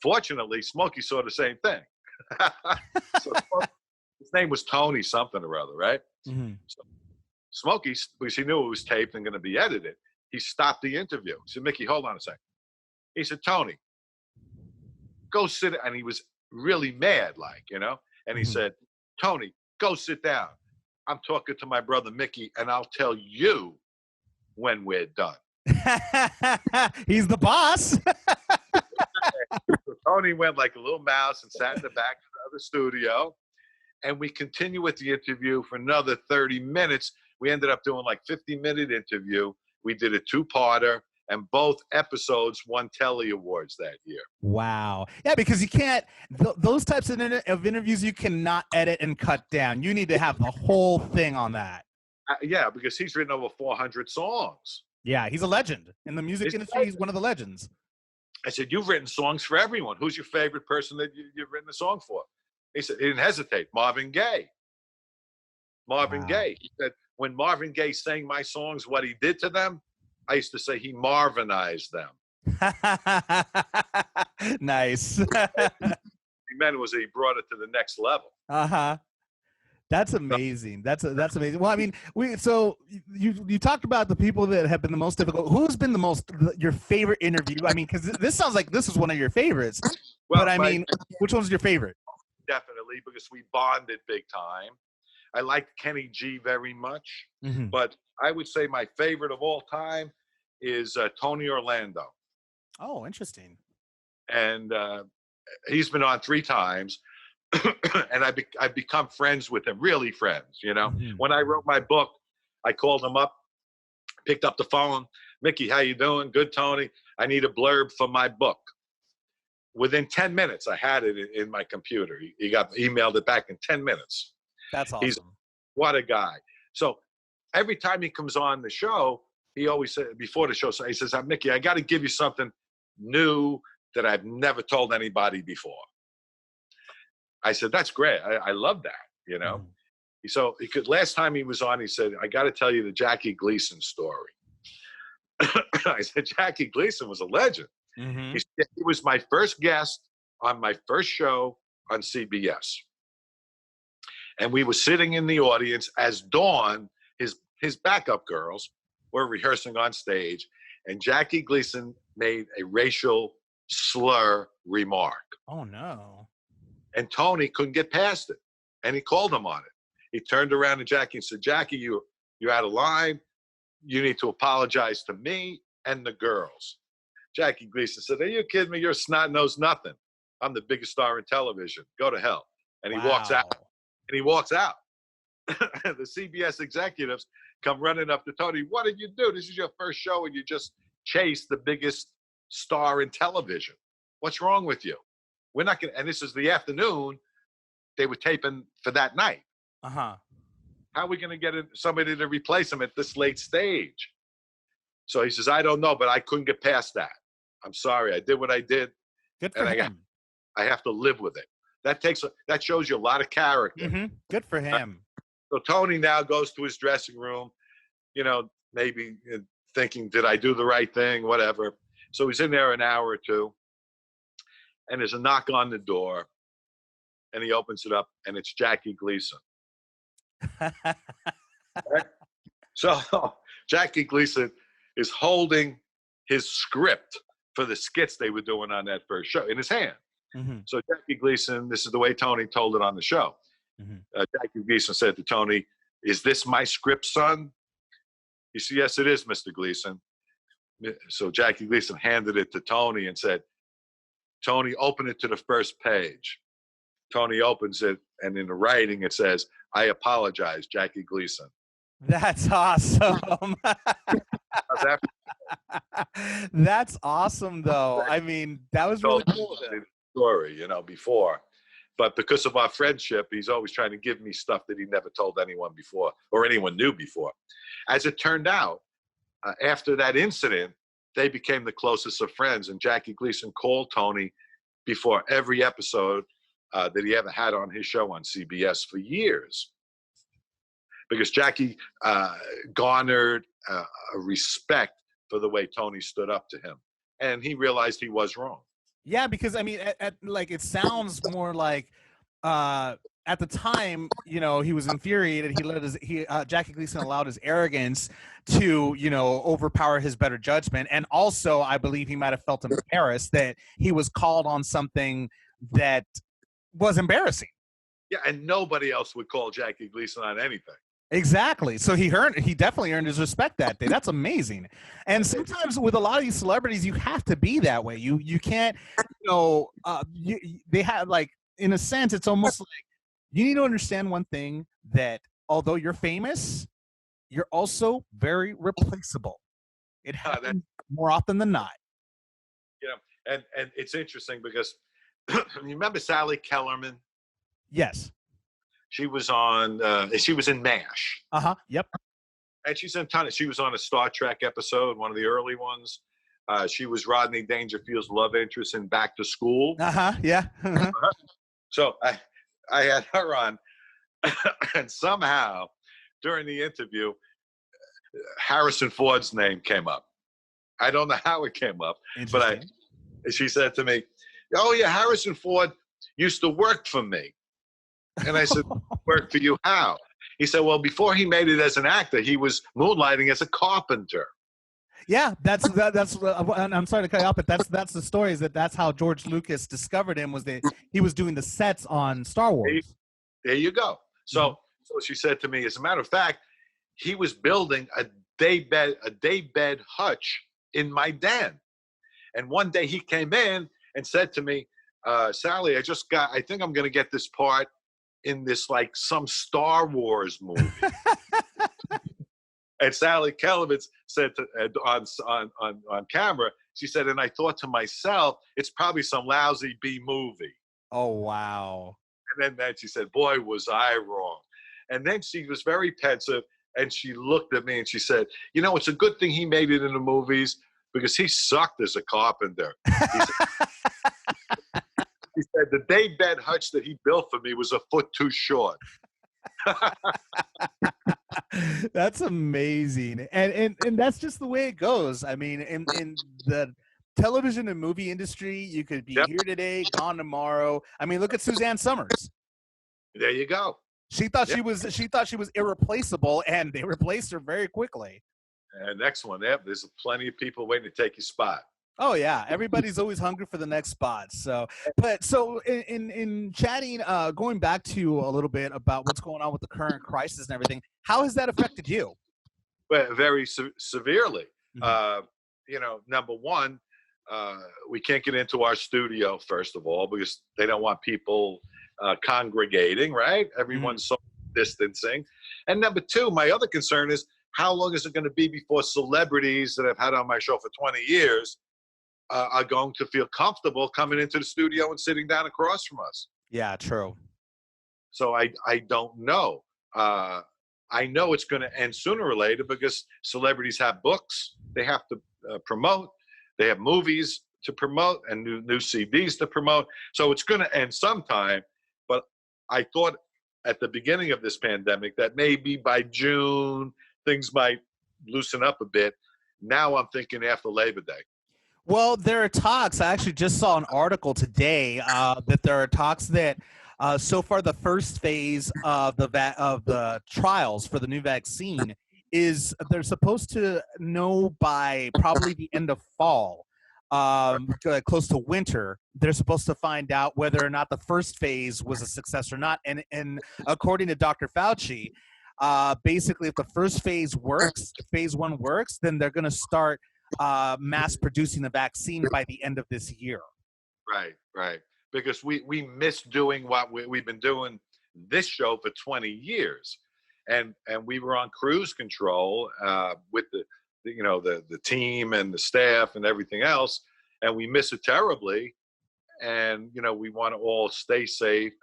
fortunately, Smokey saw the same thing. So his name was Tony something or other, right? Mm-hmm. So Smokey, because he knew it was taped and going to be edited, he stopped the interview. He said, Mickey, hold on a second. He said, Tony, go sit. And he was really mad, like, you know, and he said, Tony, go sit down. I'm talking to my brother Mickey, and I'll tell you when we're done. He's the boss. So Tony went like a little mouse and sat in the back of the studio, and we continued with the interview for another 30 minutes. We ended up doing like 50-minute interview. We did a two-parter, and both episodes won Telly Awards that year. Wow. Yeah, because you can't, those types of interviews you cannot edit and cut down. You need to have the whole thing on that. Yeah, because he's written over 400 songs. Yeah, he's a legend. In the music industry, he's one of the legends. I said, you've written songs for everyone. Who's your favorite person that you've written a song for? He said, he didn't hesitate. Marvin Gaye. Marvin Gaye. He said, when Marvin Gaye sang my songs, what he did to them, I used to say he Marvinized them. Nice. He meant was he brought it to the next level. Uh-huh. That's amazing. That's amazing. Well, I mean, you talked about the people that have been the most difficult. Who's been your favorite interview? I mean, because this sounds like this is one of your favorites. Well, but I mean, which one's your favorite? Definitely, because we bonded big time. I liked Kenny G very much, but I would say my favorite of all time is Tony Orlando. Oh, interesting. And he's been on 3 times. And I've become friends with him, really friends, you know. When I wrote my book, I called him up, picked up the phone. Mickey, how you doing? Good, Tony. I need a blurb for my book. Within 10 minutes, I had it in my computer. He emailed it back in 10 minutes. That's awesome. What a guy. So every time he comes on the show, he always said, before the show, he says, Mickey, I got to give you something new that I've never told anybody before. I said, that's great. I love that, you know. So last time he was on, he said, I got to tell you the Jackie Gleason story. I said, Jackie Gleason was a legend. He was my first guest on my first show on CBS. And we were sitting in the audience as Dawn, his backup girls, were rehearsing on stage. And Jackie Gleason made a racial slur remark. Oh, no. And Tony couldn't get past it. And he called him on it. He turned around to Jackie and said, Jackie, you're out of line. You need to apologize to me and the girls. Jackie Gleason said, are you kidding me? You're snot knows nothing. I'm the biggest star in television. Go to hell. And he walks out. And he walks out. The CBS executives come running up to Tony. What did you do? This is your first show and you just chased the biggest star in television. What's wrong with you? We're not going to, and this is the afternoon they were taping for that night. How are we going to get somebody to replace him at this late stage? So he says, I don't know, but I couldn't get past that. I'm sorry. I did what I did. Good for him. I have to live with it. That shows you a lot of character. Good for him. So Tony now goes to his dressing room, you know, maybe thinking, did I do the right thing? Whatever. So he's in there an hour or two. And there's a knock on the door, and he opens it up, and it's Jackie Gleason. So Jackie Gleason is holding his script for the skits they were doing on that first show in his hand. So Jackie Gleason, this is the way Tony told it on the show. Jackie Gleason said to Tony, is this my script, son? He said, yes, it is, Mr. Gleason. So Jackie Gleason handed it to Tony and said, Tony, open it to the first page. Tony opens it, and in the writing it says, "I apologize, Jackie Gleason." That's awesome. How's that? That's awesome, though. I mean, that was really cool. Story, before. But because of our friendship, he's always trying to give me stuff that he never told anyone before or anyone knew before. As it turned out, after that incident, they became the closest of friends. And Jackie Gleason called Tony before every episode that he ever had on his show on CBS for years. Because Jackie garnered a respect for the way Tony stood up to him. And he realized he was wrong. Yeah, because I mean, it sounds more like at the time, he was infuriated. Jackie Gleason allowed his arrogance to, overpower his better judgment, and also I believe he might have felt embarrassed that he was called on something that was embarrassing. Yeah, and nobody else would call Jackie Gleason on anything. Exactly. So he definitely earned his respect that day. That's amazing. And sometimes with a lot of these celebrities, you have to be that way. You can't, they have, like, in a sense, it's almost like you need to understand one thing, that although you're famous, you're also very replaceable. It happens more often than not. And it's interesting because you remember Sally Kellerman? Yes. She was in MASH. Yep. And she's in a ton of, she was on a Star Trek episode, one of the early ones. She was Rodney Dangerfield's love interest in Back to School. Yeah. So I had her on, and somehow during the interview, Harrison Ford's name came up. I don't know how it came up, but she said to me, "Oh yeah, Harrison Ford used to work for me." And I said, "Work for you how?" He said, "Well, before he made it as an actor, he was moonlighting as a carpenter." Yeah, that's. I'm sorry to cut you off, but that's the story. Is that's how George Lucas discovered him, was that he was doing the sets on Star Wars. There you go. So she said to me, as a matter of fact, he was building a daybed hutch in my den, and one day he came in and said to me, "Sally, I think I'm going to get this part in this, like, some Star Wars movie." And Sally Kellerman said on camera, she said, "And I thought to myself, it's probably some lousy B movie." Oh, wow. And then she said, "Boy, was I wrong." And then she was very pensive, and she looked at me and she said, "It's a good thing he made it in the movies, because he sucked as a carpenter." He said, "The daybed hutch that he built for me was a foot too short." That's amazing. And that's just the way it goes. I mean, in the television and movie industry, you could be here today, gone tomorrow. I mean, look at Suzanne Summers. There you go. She thought she was irreplaceable, and they replaced her very quickly. And next one, there's plenty of people waiting to take your spot. Oh yeah, everybody's always hungry for the next spot. So in chatting, going back to a little bit about what's going on with the current crisis and everything, how has that affected you? Well, very severely. Number one, we can't get into our studio, first of all, because they don't want people congregating, right? Everyone's social distancing. And number two, my other concern is, how long is it going to be before celebrities that I've had on my show for 20 years are going to feel comfortable coming into the studio and sitting down across from us? Yeah, true. So I don't know. I know it's going to end sooner or later, because celebrities have books they have to promote. They have movies to promote and new CDs to promote. So it's going to end sometime. But I thought at the beginning of this pandemic that maybe by June things might loosen up a bit. Now I'm thinking after Labor Day. Well, there are talks. I actually just saw an article today that there are talks that so far the first phase of the trials for the new vaccine is they're supposed to know by probably the end of fall, close to winter. They're supposed to find out whether or not the first phase was a success or not. And according to Dr. Fauci, basically, if the first phase works, if phase 1 works, then they're going to start mass producing the vaccine by the end of this year. Right. Because we miss doing what we've been doing this show for 20 years, and we were on cruise control with the team and the staff and everything else, and we miss it terribly. And we want to all stay safe,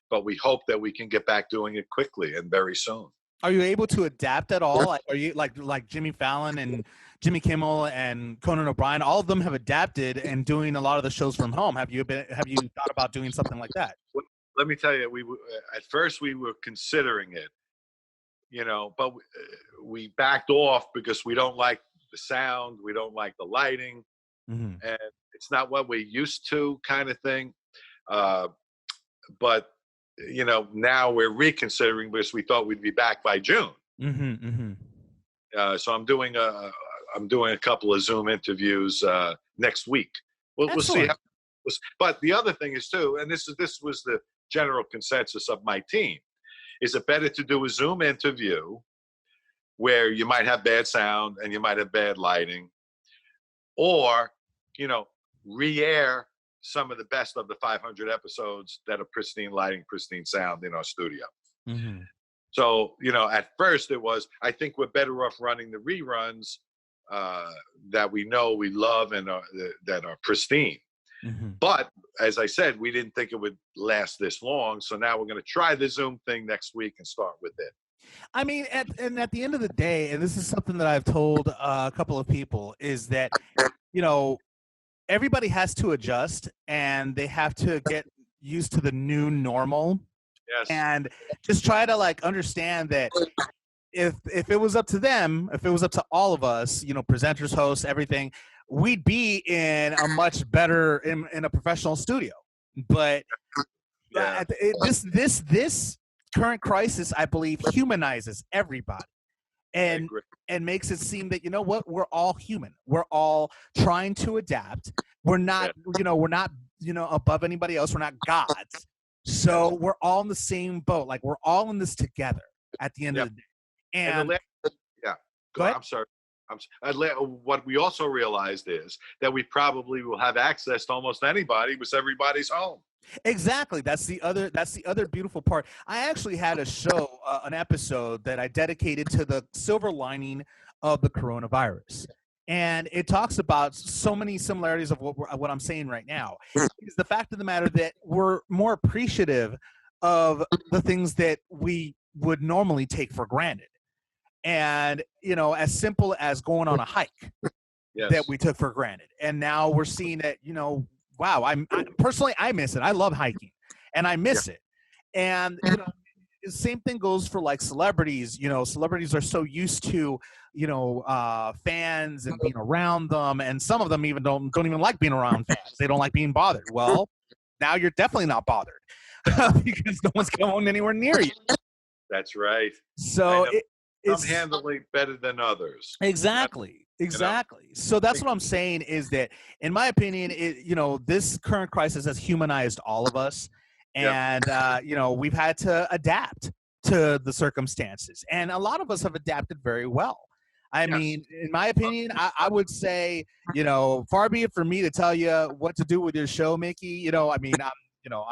but we hope that we can get back doing it quickly and very soon. Are you able to adapt at all? Are you like Jimmy Fallon and Jimmy Kimmel and Conan O'Brien? All of them have adapted and doing a lot of the shows from home. Have you thought about doing something like that? Let me tell you, at first we were considering it, but we backed off because we don't like the sound, we don't like the lighting, and it's not what we're used to, kind of thing. But now we're reconsidering because we thought we'd be back by June. So I'm doing a couple of Zoom interviews next week. We'll see how. But the other thing is too, and this was the general consensus of my team, is it better to do a Zoom interview where you might have bad sound and you might have bad lighting, or re-air some of the best of the 500 episodes that are pristine lighting, pristine sound in our studio. So, at first I think we're better off running the reruns that we know we love and that are pristine. But as I said, we didn't think it would last this long. So now we're going to try the Zoom thing next week and start with it. I mean, at the end of the day, and this is something that I've told a couple of people, is that, everybody has to adjust and they have to get used to the new normal. Yes. And just try to understand that if it was up to them, if it was up to all of us, presenters, hosts, everything, we'd be in a much better, in a professional studio. But this current crisis, I believe, humanizes everybody. And makes it seem that, we're all human. We're all trying to adapt. We're not, above anybody else. We're not gods. So we're all in the same boat. Like, we're all in this together at the end of the day. And go ahead. I'm sorry. What we also realized is that we probably will have access to almost anybody because everybody's home. Exactly. That's the other beautiful part. I actually had a show, an episode that I dedicated to the silver lining of the coronavirus. And it talks about so many similarities of what I'm saying right now. Is the fact of the matter that we're more appreciative of the things that we would normally take for granted. And, as simple as going on a hike that we took for granted. And now we're seeing that, wow, I personally miss it. I love hiking and I miss it. And, the same thing goes for celebrities. Celebrities are so used to, fans and being around them. And some of them even don't even like being around fans. They don't like being bothered. Well, now you're definitely not bothered because no one's going anywhere near you. That's right. So some handle it better than others. Exactly. So that's what I'm saying is that, in my opinion, this current crisis has humanized all of us. And, we've had to adapt to the circumstances. And a lot of us have adapted very well. I mean, in my opinion, I would say, far be it for me to tell you what to do with your show, Mickey. I don't know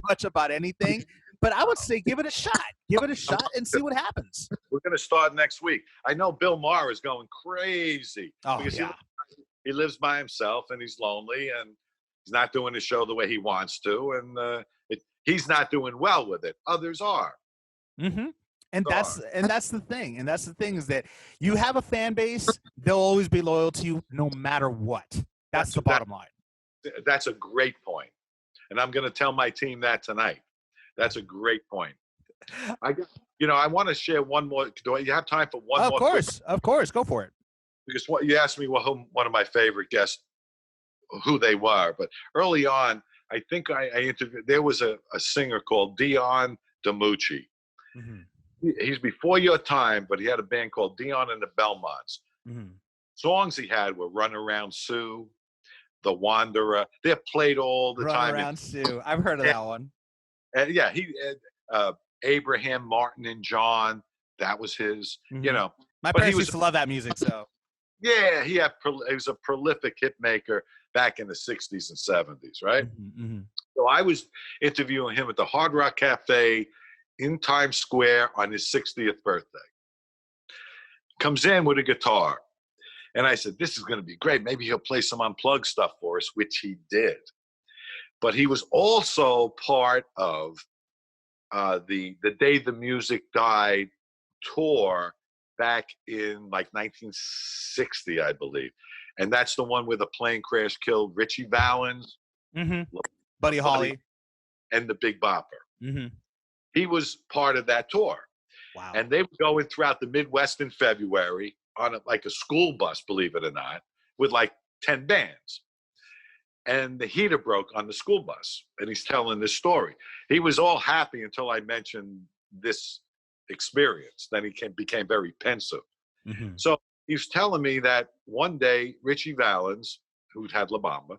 much about anything. But I would say give it a shot. Give it a shot and see what happens. We're going to start next week. I know Bill Maher is going crazy. Because he lives by himself and he's lonely and he's not doing the show the way he wants to. And he's not doing well with it. Others are. And that's the thing. And that's the thing is that you have a fan base. They'll always be loyal to you no matter what. That's the bottom line. That's a great point. And I'm going to tell my team that tonight. That's a great point. I want to share one more. Do you have time for one more? Of course. Go for it. Because you asked me one of my favorite guests, who they were. But early on, I think I interviewed, there was a singer called Dion DiMucci. He's before your time, but he had a band called Dion and the Belmonts. Songs he had were Run Around Sue, The Wanderer. They're played all the time. Run Around Sue. I've heard of that one. And Abraham, Martin, and John. That was his. My parents used to love that music. So Yeah, he was a prolific hit maker back in the 60s and 70s, right? Mm-hmm. So I was interviewing him at the Hard Rock Cafe in Times Square on his 60th birthday. Comes in with a guitar. And I said, this is going to be great. Maybe he'll play some unplugged stuff for us, which he did. But he was also part of the Day the Music Died tour back in like 1960, I believe. And that's the one where the plane crash killed Richie Valens, Buddy Holly, and the Big Bopper. Mm-hmm. He was part of that tour. Wow. And they were going throughout the Midwest in February on like a school bus, believe it or not, with like 10 bands. And the heater broke on the school bus. And he's telling this story. He was all happy until I mentioned this experience. Then he became very pensive. Mm-hmm. So he was telling me that one day Richie Valens, who'd had La Bamba,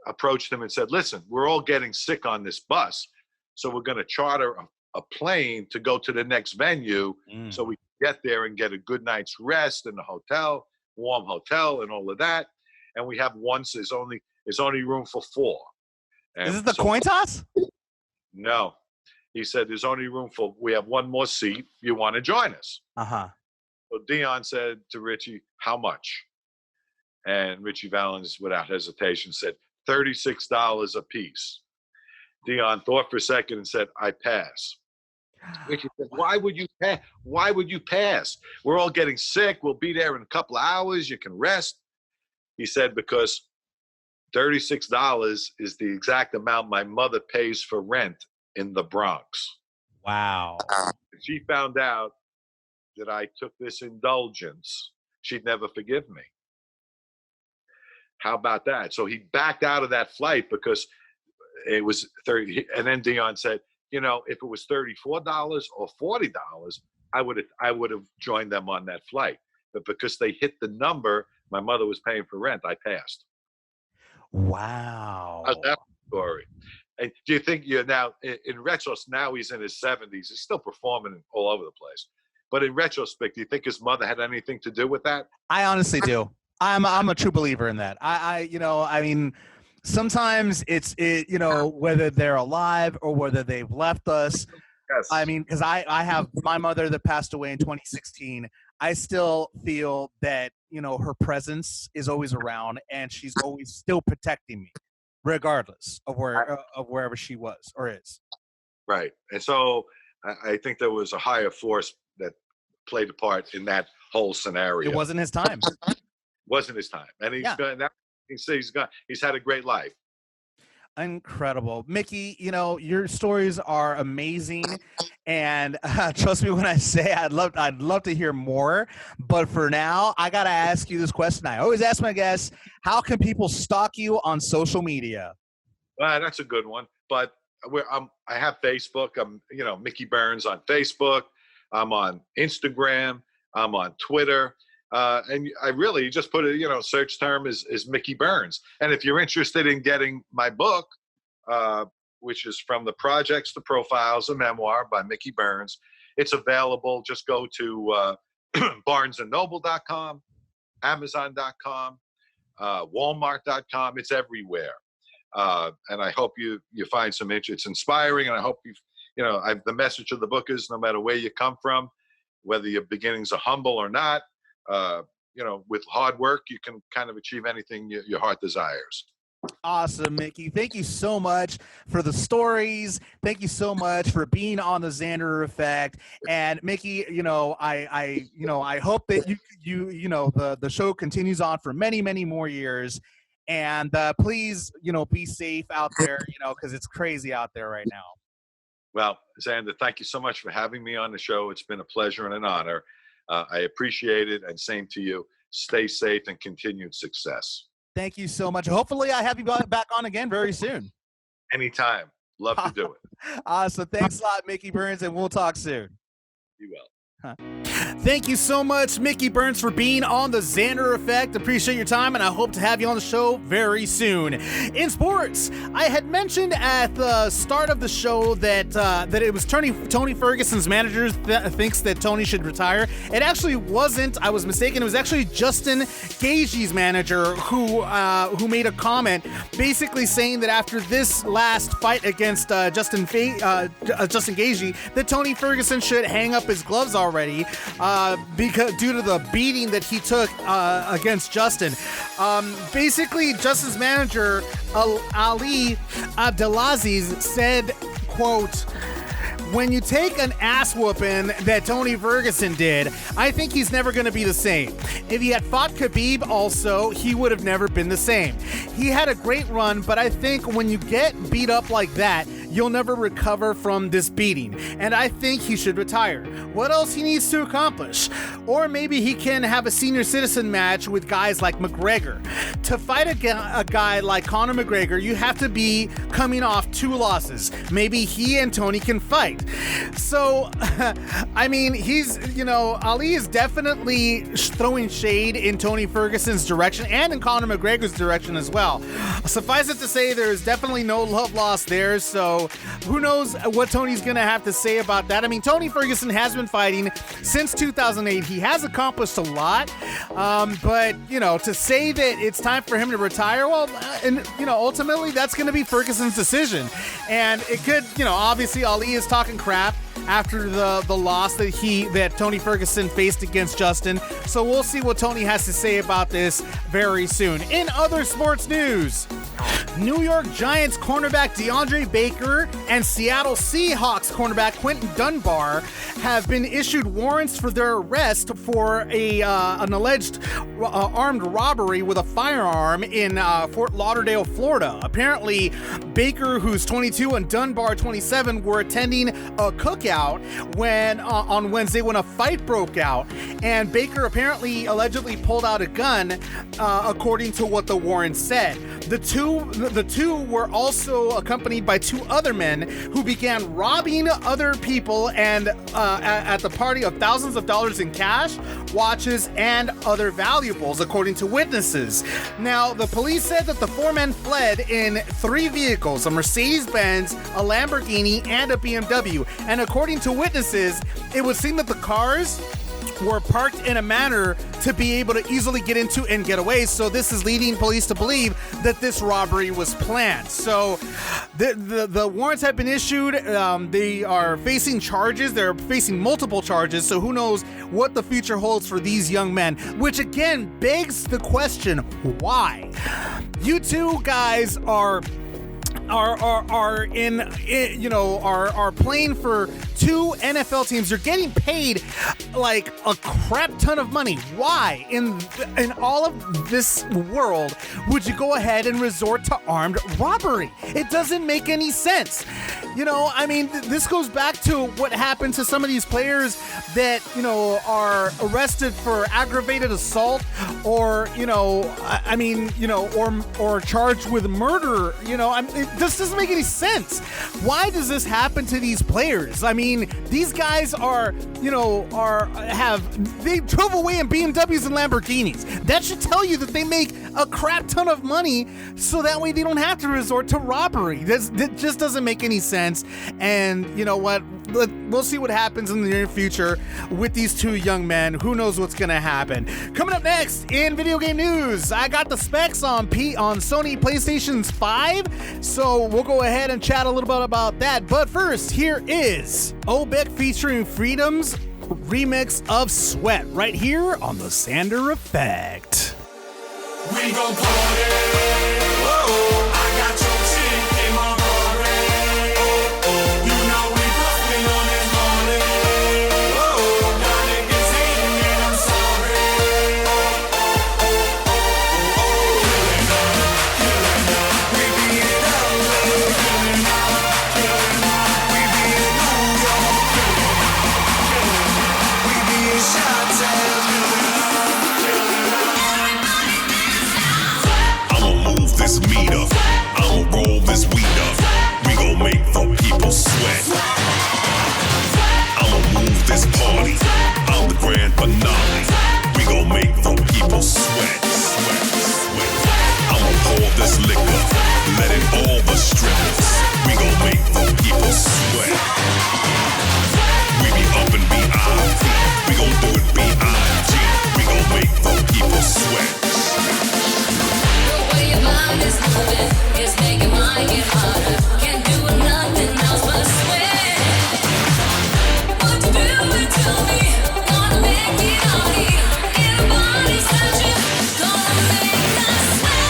approached him and said, listen, we're all getting sick on this bus. So we're going to charter a plane to go to the next venue so we can get there and get a good night's rest in the hotel, warm hotel and all of that. And we have there's only room for 4. And is this the coin toss? No. He said, we have one more seat. You want to join us? Uh-huh. So Dion said to Richie, how much? And Richie Valens, without hesitation, said $36 a piece. Dion thought for a second and said, I pass. Richie said, why would you pass? Why would you pass? We're all getting sick. We'll be there in a couple of hours. You can rest. He said, because $36 is the exact amount my mother pays for rent in the Bronx. Wow. If she found out that I took this indulgence, she'd never forgive me. How about that? So he backed out of that flight because it was 30. And then Dion said, if it was $34 or $40, I would have joined them on that flight. But because they hit the number my mother was paying for rent, I passed. Wow. How's that story? And do you think now, in retrospect, now he's in his 70s, he's still performing all over the place. But in retrospect, do you think his mother had anything to do with that? I honestly do. I'm a true believer in that. I mean, sometimes it's whether they're alive or whether they've left us. Yes. I mean, because I have my mother that passed away in 2016. I still feel that, her presence is always around and she's always still protecting me, regardless of wherever she was or is. Right. And so I think there was a higher force that played a part in that whole scenario. It wasn't his time. Wasn't his time. And he's gone. Now he's gone. He's had a great life. Incredible. Mickey, your stories are amazing. And trust me when I say I'd love to hear more. But for now, I got to ask you this question. I always ask my guests, how can people stalk you on social media? That's a good one. But I have Facebook. I'm, Mickey Burns on Facebook. I'm on Instagram. I'm on Twitter. And I really just put a, search term is Mickey Burns. And if you're interested in getting my book, which is From the Projects to Profiles, a memoir by Mickey Burns, it's available. Just go to barnesandnoble.com, amazon.com, walmart.com. It's everywhere. And I hope you find some interest. It's inspiring. And I hope the message of the book is no matter where you come from, whether your beginnings are humble or not, with hard work, you can kind of achieve anything your heart desires. Awesome, Mickey. Thank you so much for the stories. Thank you so much for being on the Xander Effect. And Mickey, I hope that the show continues on for many, many more years. And please, be safe out there, because it's crazy out there right now. Well, Xander, thank you so much for having me on the show. It's been a pleasure and an honor. I appreciate it, and same to you. Stay safe and continued success. Thank you so much. Hopefully I have you back on again very soon. Anytime. Love to do it. Awesome. Thanks a lot, Mickey Burns, and we'll talk soon. You will. Thank you so much, Mickey Burns, for being on the Xander Effect. Appreciate your time, and I hope to have you on the show very soon. In sports, I had mentioned at the start of the show that it was Tony Ferguson's manager thinks that Tony should retire. It actually wasn't. I was mistaken. It was actually Justin Gaethje's manager who made a comment basically saying that after this last fight against Justin Gaethje, that Tony Ferguson should hang up his gloves already. Because due to the beating that he took against Justin. Basically, Justin's manager, Ali Abdelaziz, said, quote, "When you take an ass whooping that Tony Ferguson did, I think he's never going to be the same. If he had fought Khabib also, he would have never been the same. He had a great run, but I think when you get beat up like that, you'll never recover from this beating, and I think he should retire. What else he needs to accomplish? Or maybe he can have a senior citizen match with guys like McGregor. To fight a guy like Conor McGregor, you have to be coming off 2 losses. Maybe he and Tony can fight." So, I mean, Ali is definitely throwing shade in Tony Ferguson's direction and in Conor McGregor's direction as well. Suffice it to say, there is definitely no love lost there, so who knows what Tony's going to have to say about that. I mean, Tony Ferguson has been fighting since 2008. He has accomplished a lot, but, to say that it's time for him to retire, well, ultimately that's going to be Ferguson's decision. And it could, obviously Ali is talking crap after the loss that Tony Ferguson faced against Justin. So we'll see what Tony has to say about this very soon. In other sports news, New York Giants cornerback DeAndre Baker and Seattle Seahawks cornerback Quentin Dunbar have been issued warrants for their arrest for an alleged armed robbery with a firearm in Fort Lauderdale, Florida. Apparently, Baker, who's 22, and Dunbar, 27, were attending a cookout on Wednesday when a fight broke out, and Baker allegedly pulled out a gun, according to what the warrant said. The two were also accompanied by 2 other men who began robbing other people and at the party of thousands of dollars in cash, watches, and other valuables, according to witnesses. Now, the police said that the 4 men fled in 3 vehicles, a Mercedes-Benz, a Lamborghini, and a BMW. And according to witnesses, it would seem that the cars were parked in a manner to be able to easily get into and get away. So this is leading police to believe that this robbery was planned. So the warrants have been issued. They are facing charges. They're facing multiple charges. So who knows what the future holds for these young men, which again begs the question, why? You 2 guys are playing for 2 NFL teams. You're getting paid like a crap ton of money. Why in all of this world would you go ahead and resort to armed robbery? It doesn't make any sense. This goes back to what happened to some of these players that, are arrested for aggravated assault or charged with murder. This doesn't make any sense. Why does this happen to these players? These guys they drove away in BMWs and Lamborghinis. That should tell you that they make a crap ton of money, so that way they don't have to resort to robbery. That just doesn't make any sense. And you know what? We'll see what happens in the near future with these 2 young men. Who knows what's gonna happen? Coming up next in video game news, I got the specs on Sony Playstation's 5, so we'll go ahead and chat a little bit about that. But first, here is Obek featuring Freedom's remix of Sweat right here on the Xander Effect. We gon' party. Whoa, I got your chick in my party. You know we bustin' on this morning. Whoa, now niggas hating and I'm sorry. Killing up. We be in LA. Killing up. We be in New York. Killing up. We be in Chi-Town. I'ma move this meter. I'ma finale. We gon' make the people sweat, sweat, sweat. I'ma pour this liquor, let it all the strippers. We gon' make the people sweat. We be up and B.I.P. We gon' do it B.I.G. We gon' make the people sweat. The way your mind is moving is making mine get harder. Can't do nothing else but sweat. What you doing to me? Gonna make me naughty. Everybody's touching. Gonna make us sweat.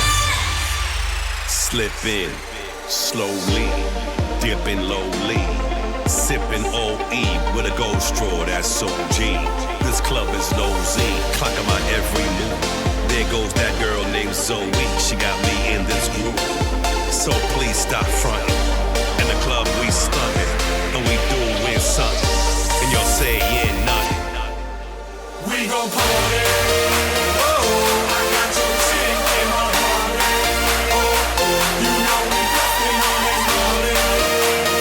Slip in, slowly, dipping lowly, sipping OE with a gold straw, that's OG. This club is nosy, clocking my every move. There goes that girl named Zoe, she got me in this group. So please stop fronting. In the club we stunting, and we doing something, and y'all say yeah, nothing. We gon' party. Oh, I got your chick in my party. Oh, you know we bustin' on that party.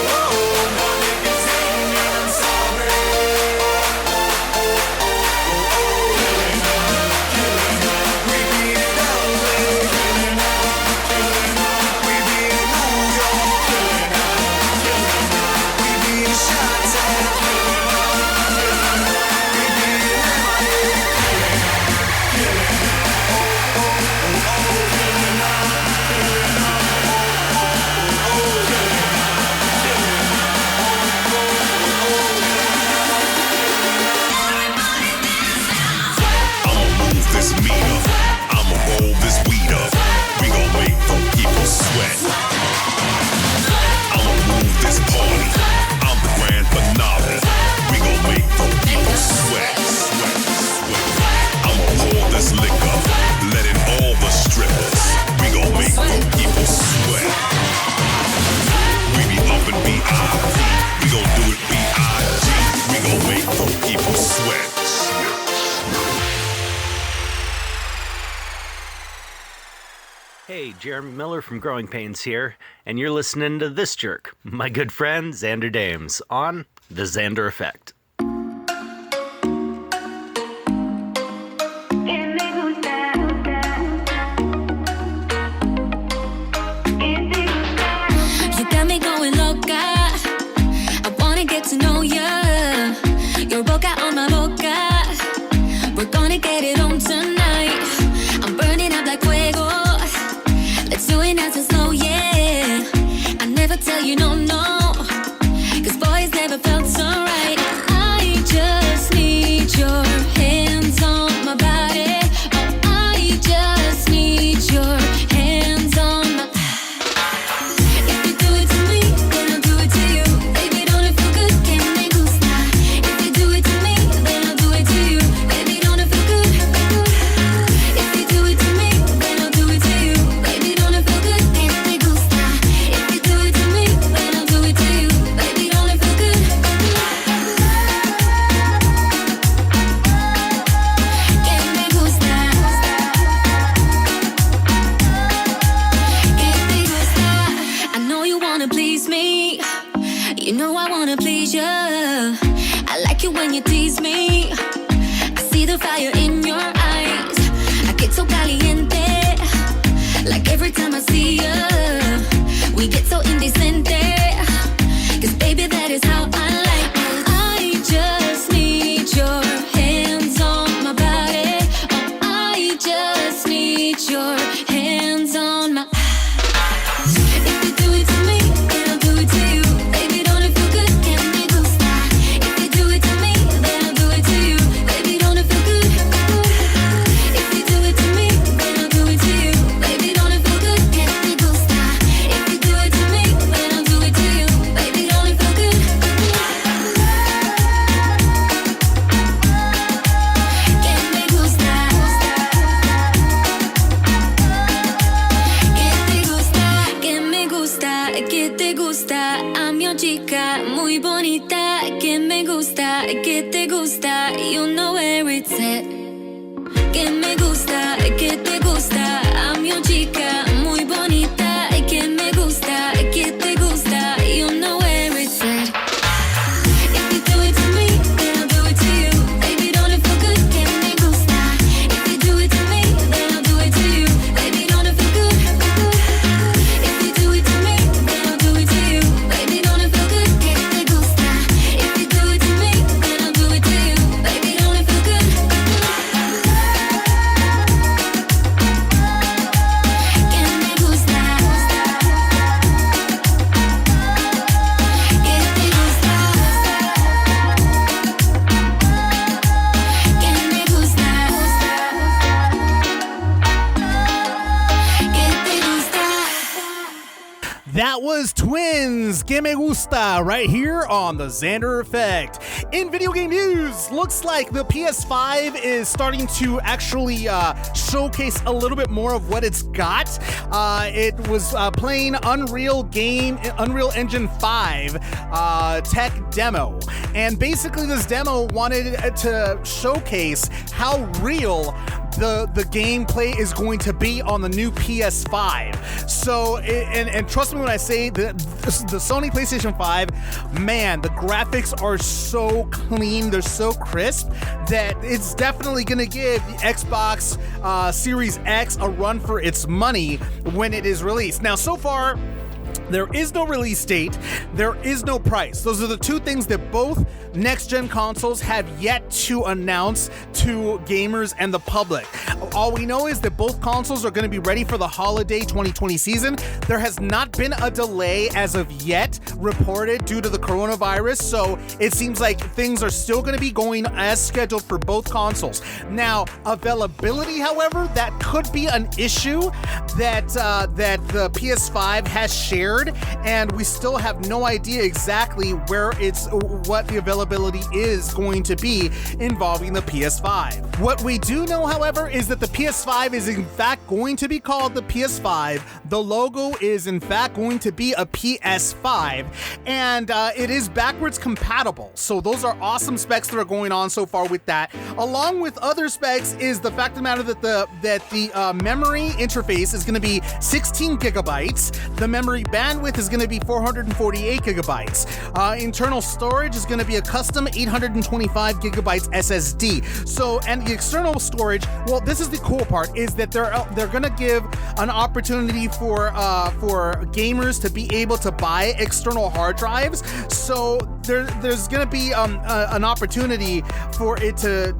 Oh, no niggas hatin' and I'm sorry. Killing up, we be in LA. Killing up, we be in New York. Killing up, we be in Chi-Town. Killing up, we be in I'ma move this meter, I'ma roll this weed up. We gon' make the people sweat. I'ma move this party, I'm the grand finale. We gon' make the people sweat, sweat, sweat. I'ma pour this liquor, let it all the strippers. We gon' make the people sweat. We be up in B.I.P. We gon' do it B.I.G. We gon' make the people sweat. Hey, Jeremy Miller from Growing Pains here, and you're listening to this jerk, my good friend Xander Dames, on The Xander Effect. You got me going loca. I wanna get to know ya. Your boca on my boca. We're gonna get it on tonight. I'm burning up like fuego. Let's do it nice and slow, yeah. I never tell you no, no. 'Cause boys never felt so right. I just need your hands on my body. Oh, I just need your hands on my. If you do it to me, then I'll do it to you. Baby, don't it feel good? Que me gusta. If you do it to me, then I'll do it to you. Baby, don't it feel good? If you do it to me, then I'll do it to you. Baby, don't it feel good? Que me gusta. If you do it to me, then I'll do it to you. Baby, don't it feel good? Que me gusta. Que te gusta. I know you wanna please me. You know I wanna please you. I like you when you tease me. I see the fire in your eyes. I get so caliente. Like every time I see you, we get so indecente. 'Cause baby, that is how I like it. I just need your hands on my body. Oh, I just need your hands on my. If you do it to me, then I'll do it to you. Baby, don't it feel good? Que me gusta. If you do it to me, then I'll do it to you. Baby, don't it feel good? If you do it to me, then I'll do it to you. Baby, don't it feel good? Que me gusta. If you do it to me, then I'll do it to you. Baby, don't it feel good? Que me gusta. Que me gusta, que te gusta, I'm your chica, muy bonita, que me gusta, que te gusta, you know where it's at. Que me gusta, que te gusta, I'm your chica, muy bonita, que me gusta, que te gusta, you know where it's at. If you do it to me, then I'll do it to you. Baby, don't it feel good? That was Twins, Que Me Gusta, right here on the Xander Effect. In video game news, looks like the PS5 is starting to actually showcase a little bit more of what it's got. It was playing Unreal Engine 5 tech demo. And basically this demo wanted to showcase how real the gameplay is going to be on the new PS5. So, and trust me when I say that the Sony Playstation 5, man, the graphics are so clean, they're so crisp that it's definitely going to give the Xbox Series X a run for its money when it is released. Now, so far, there is no release date, there is no price. Those are the two things that both next-gen consoles have yet to announce to gamers and the public. All we know is that both consoles are going to be ready for the holiday 2020 season. There has not been a delay as of yet reported due to the coronavirus, so it seems like things are still going to be going as scheduled for both consoles. Now, availability, however, that could be an issue that the PS5 has shared, and we still have no idea exactly what the availability is going to be involving the PS5. What we do know, however, is that the PS5 is in fact going to be called the PS5. The logo is in fact going to be a PS5, and it is backwards compatible. So those are awesome specs that are going on so far with that. Along with other specs is the fact of the matter that the memory interface is going to be 16 gigabytes. The memory bandwidth is going to be 448 gigabytes. Internal storage is going to be a custom 825 gigabytes SSD. So, and the external storage, well, this is the cool part, is that they're going to give an opportunity for gamers to be able to buy external hard drives. So there's going to be an opportunity for it to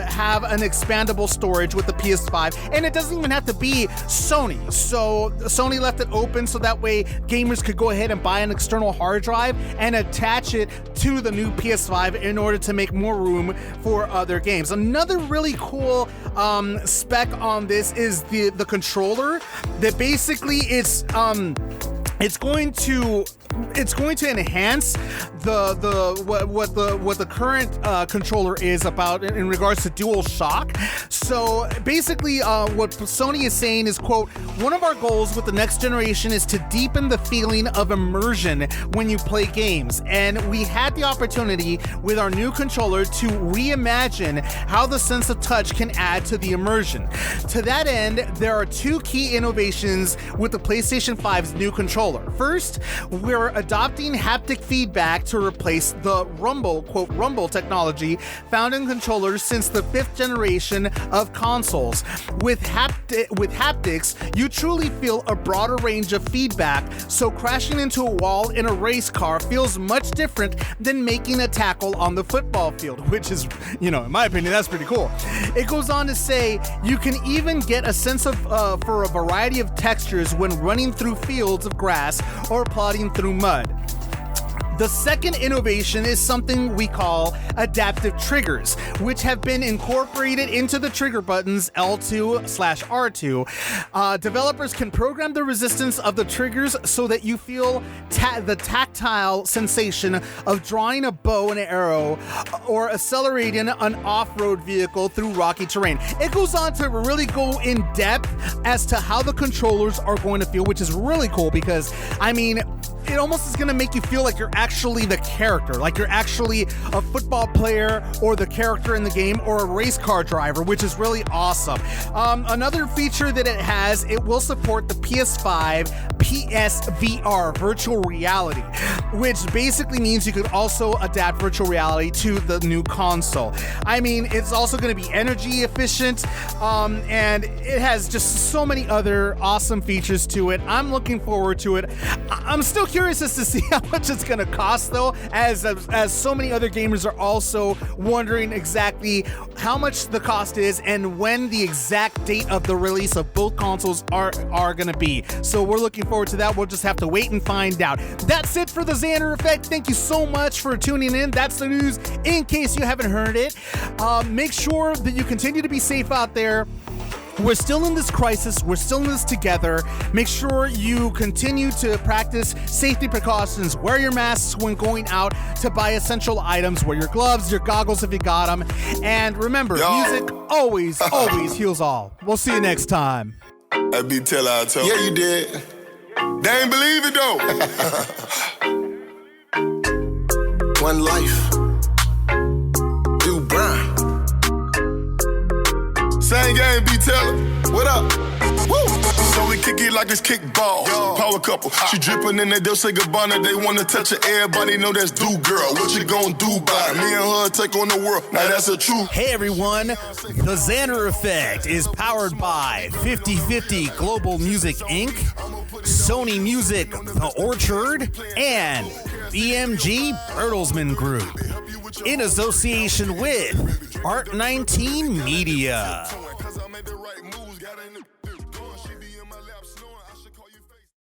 have an expandable storage with the PS5, and it doesn't even have to be Sony. So Sony left it open so that way gamers could go ahead and buy an external hard drive and attach it to the new PS5 in order to make more room for other games. Another really cool spec on this is the controller, that basically it's going to enhance what the current controller is about in regards to dual shock. So basically what Sony is saying is, quote, "One of our goals with the next generation is to deepen the feeling of immersion when you play games, and we had the opportunity with our new controller to reimagine how the sense of touch can add to the immersion. To that end, there are two key innovations with the PlayStation 5's new controller. First, we're adopting haptic feedback to replace the rumble, quote, rumble technology found in controllers since the 5th generation of consoles. With haptics, you truly feel a broader range of feedback, so crashing into a wall in a race car feels much different than making a tackle on the football field," which is, in my opinion, that's pretty cool. It goes on to say, "You can even get a sense of for a variety of textures when running through fields of grass or plodding through mud." The second innovation is something we call adaptive triggers, which have been incorporated into the trigger buttons L2/R2. Developers can program the resistance of the triggers so that you feel the tactile sensation of drawing a bow and arrow or accelerating an off-road vehicle through rocky terrain. It goes on to really go in depth as to how the controllers are going to feel, which is really cool because, it almost is going to make you feel like you're actually the character, like you're actually a football player or the character in the game or a race car driver, which is really awesome. Another feature that it has, it will support the PS5 PSVR virtual reality, which basically means you could also adapt virtual reality to the new console. It's also going to be energy efficient, and it has just so many other awesome features to it. I'm looking forward to it. I'm still curious as to see how much it's going to cost, though, as so many other gamers are also wondering exactly how much the cost is and when the exact date of the release of both consoles are going to be. So we're looking forward to that. We'll just have to wait and find out. That's it for the Xander Effect. Thank you so much for tuning in. That's the news in case you haven't heard it. Make sure that you continue to be safe out there. we're still in this crisis. We're still in this together. Make sure you continue to practice safety precautions. Wear your masks when going out to buy essential items. Wear your gloves, your goggles if you got them. And remember, music always heals all. We'll see you next time. I be tell I told. Yeah, you did. They ain't believe it though. One life. Do Brown. Same game, be teller. What up? Woo! So we kick it like it's kickball. Power couple. She drippin' in that Dolce Gabbana. They wanna touch her. Everybody know that's do girl. What you gon' do by it? Me and her take on the world. Now that's a truth. Hey everyone, the Xander Effect is powered by 50/50 Global Music Inc., Sony Music, The Orchard, and BMG Bertelsmann Group, in association with Art 19 Media.